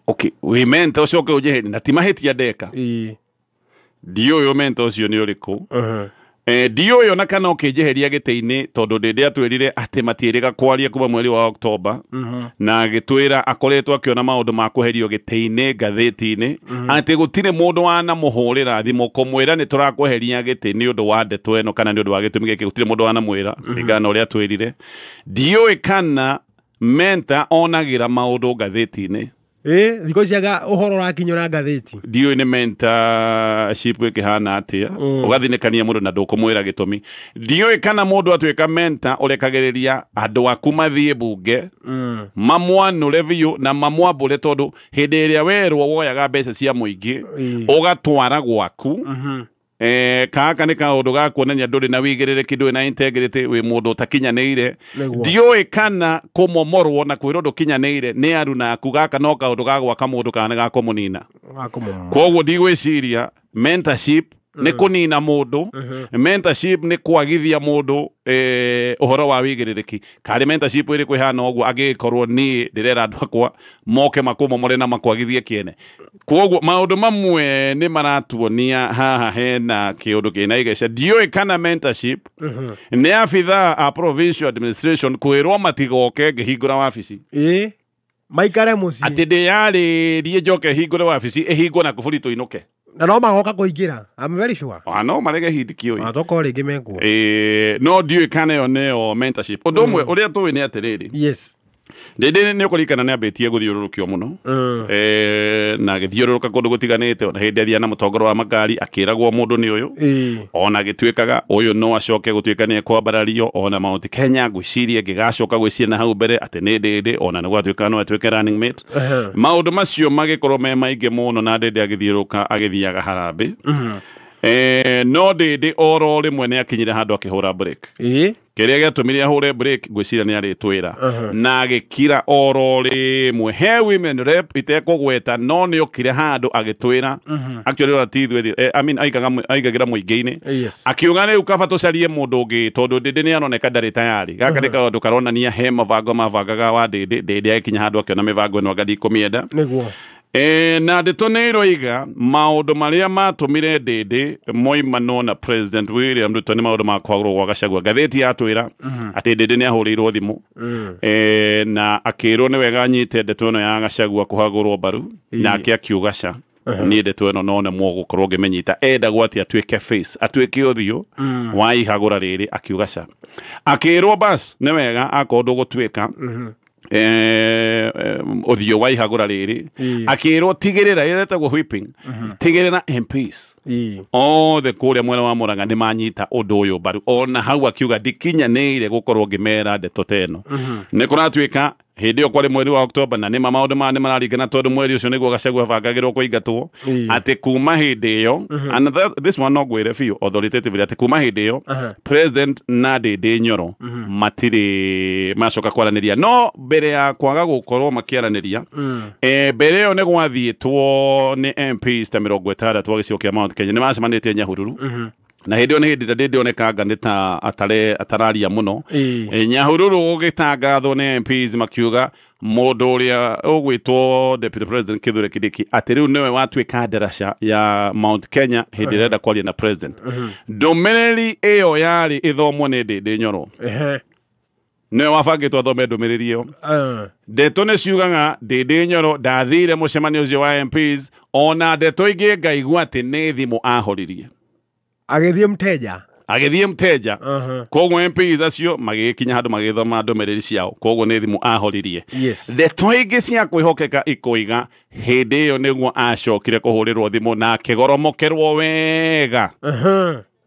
okay wĩ mentor ũcoke ũnjĩhe na ti mahĩtia ndeka. Ndiũĩ mentor ũcio nĩ ũrĩkũ. Dio yo na kana okijeheria gite-ini tondu ndinde atwirire ati matiiriga kwaria kuma mweri wa Oktoba na agitwira akoretwo akiona maundu ma kuherio gite-ini ngatheti-ini ati gutire mundu wana muhurira thimo kumwira ni turakweheria gite ni undu wa ndeto eno kana ni undu wa gitumi giki gutire mundu wana mwira ringana uria atwirire dio kana Menta onagira maundu ngatheti-ini thiko ciaga uhoro rakinyora ngatheti dio ni mentorship ikihana atia ugathinekania mundu na ndukumwira gitumi dio kana mundu atwika mentor urekagiriria andu aku mathie bunge mamwanure biu na mamwambure tondu hindi iria werwo woyaga mbeca cia muingi ugatwara gwaku kaka ni kaundu ga kuonania nduri na wigirire nduri na integrity wi mundu utakinyaneire dio kana kumomorwo na kwiro ndukinyaneire ni aruna aku gaka no kaundu ga gwaka mundu kana ga kumunina koguo ndigwiciria mentorship ni kunina mundu mentorship ni kwagithia mundu uhoro wa wigiririki kari mentorship iri kwihana oguo agikorwo ni ndirera andu akwa moke makumomore na makwagithie kiene koguo maundu mamwe ni maratuonia haha hena kiundu kina igeca dio kana mentorship ni afitha a provincial administration kwirwo matigoke ngihingura wabici maikare muci ati ndiyari rie njoke hingure wabici ihingwo na kuburi tuinuke na no magoka kuingira I'm very sure no marege hindi kioi atoko ringi mekwo no dio kana yo neo mentorship undu umwe uria tuwi ni atiriri yes ndende ni ukurikana ni ambetie guthiururukio muno na githiururuka kundu gutiganite ona hindi athia na mutongoro wa magari akiragwo mundu ni uyu ona gitwikaga uyu no acoke gutwika ni kwambarario ona Mount Kenya gwicirie gigacoka gwiciria na hau mbere ati ni ndindi ona ni gwatwika no atwike running mate maundu macio magikorwo me maingi muno na ndende agithiuruka agithiaga harambe no ndindi oro rimwe ni akinyire handu akihura break kiria giatumire ahure break gwiciria ni aritwira na agikira oro rimwe he women rep itekugweta no ni okire handu agitwira actually ora tithwe I mean aigagira muingi-ini akiuga ni ukaba tucarie mundu ungi tondu ndindi ni anoneka ndari tayari gaka ni kaundu karonania he mavango mavangaga wa ndindi akinya handu akiona mivango ino agadi kumienda niguo na ndeto iga maundu maria matumire ndindi moimano na President William Ruto ni maundu makwagurwo gwa Gachagua ngatheti yatwira ati ndindi ni ahurirwo thimu na akirwo ni wega nyite ndeto ino ya Gachagua kuhagurwo baru na akiugaca ni ndeto ino no ne mwogukorwo ngimenyita enda gwati atwike face atwike uthio wa ihagura riri akiugaca akirwo bas ni wega akondu gutwika uthio wa ihagura riri akirwo tigirira iretagwo whipping tigirira MPs the kuria mwena wa Murang'a ni manyita undu uyu baru ona hau akiuga ndikinyaneire gukorwo ngimera ndeto teno ni kuratwika hindi kwari mweri wa Oktoba na ni maundu mane mararigana tondu mweri ucio niguo Gachagua bangagirwo kuingatwo ati kuma hindi iyo and this one no gwire fiu authoritatively ati kuma hindi iyo president na Ndindi Nyoro matiri macoka kwaraniria no mbere ya kwaga gukorwo makiaraniria mbere iyo ni gwathiitwo ni MPs ta 60 gicigo kia Mount Kenya ni macemanitie Nyahururu na hindi one hindi ndindi onekanga ni ta atararia muno Nyahururu ugitangathwo ni MPs makiuga mundu uria ugwitwo Deputy President Kithure Kindiki ati riu niwe watwika ndaraca ya Mount Kenya hindi renda kwaria na president ndumiriri iyo yari ithomwo ni Ndindi Nyoro niwe wabangitwo athome ndumiriri iyo ndeto ni ciugaga Ndindi Nyoro ndathire mucemanio ucio wa MPs ona ndeto ingi ngaigua ati ni thimu ahoririe agithie mteja koguo MPs acio magikinya handu magithoma ndumiriri ciao koguo ni thimu ahoririe ndeto ingi cia kwihokeka ikoiga hindi iyo niguo acokire kuhurirwo thimu na kigoromokerwo wega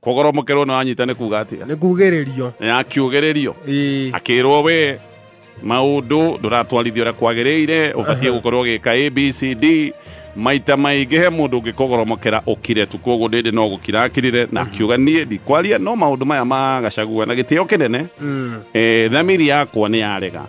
kugoromokerwo na anyita ni kuga atia ni kugiririo akiugiririo akirwo we maundu nduratwarithio uria kwagiriire ubatie gukorwo gika ABCD maita maingi he mundu ngikogoromokera ukire tu koguo ndindi no gukira akirire na akiuga nie ndikwaria no maundu maya ma Gachagua na gitio kinene thamiri yakwa ni yarega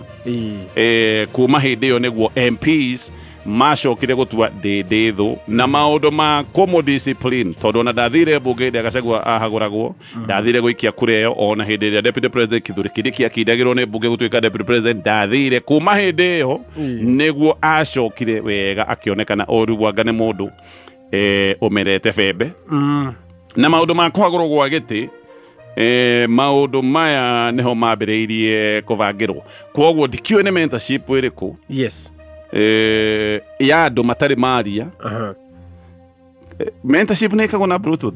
kuma hindi iyo niguo MPs macokire gutua Ndindi thu na maundu ma discipline tondu na ndathire bunge ndia Gachagua ahaguragwo ndathire guikia kura iyo ona hindi ria Deputy President Kithure Kindiki akindagirwo ni bunge gutwika Deputy President ndathire kuma hindi iyo niguo acokire wega akionekana orugwanga ni mundu umerete bembe na maundu ma kuhagurwo gwa giti maundu maya niho mambiriirie kuvangirwo kwoguo ndikiuĩ nĩ mentorship ĩrĩkũ Yes. ya andũ matarĩ maria mentorship nĩ ĩkagwo na bluetooth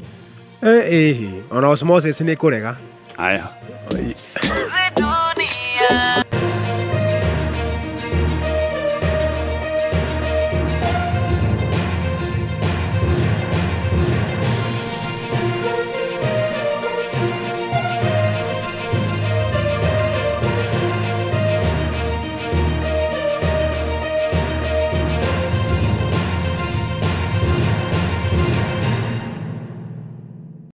Ona osmosis nĩ kũrega. aya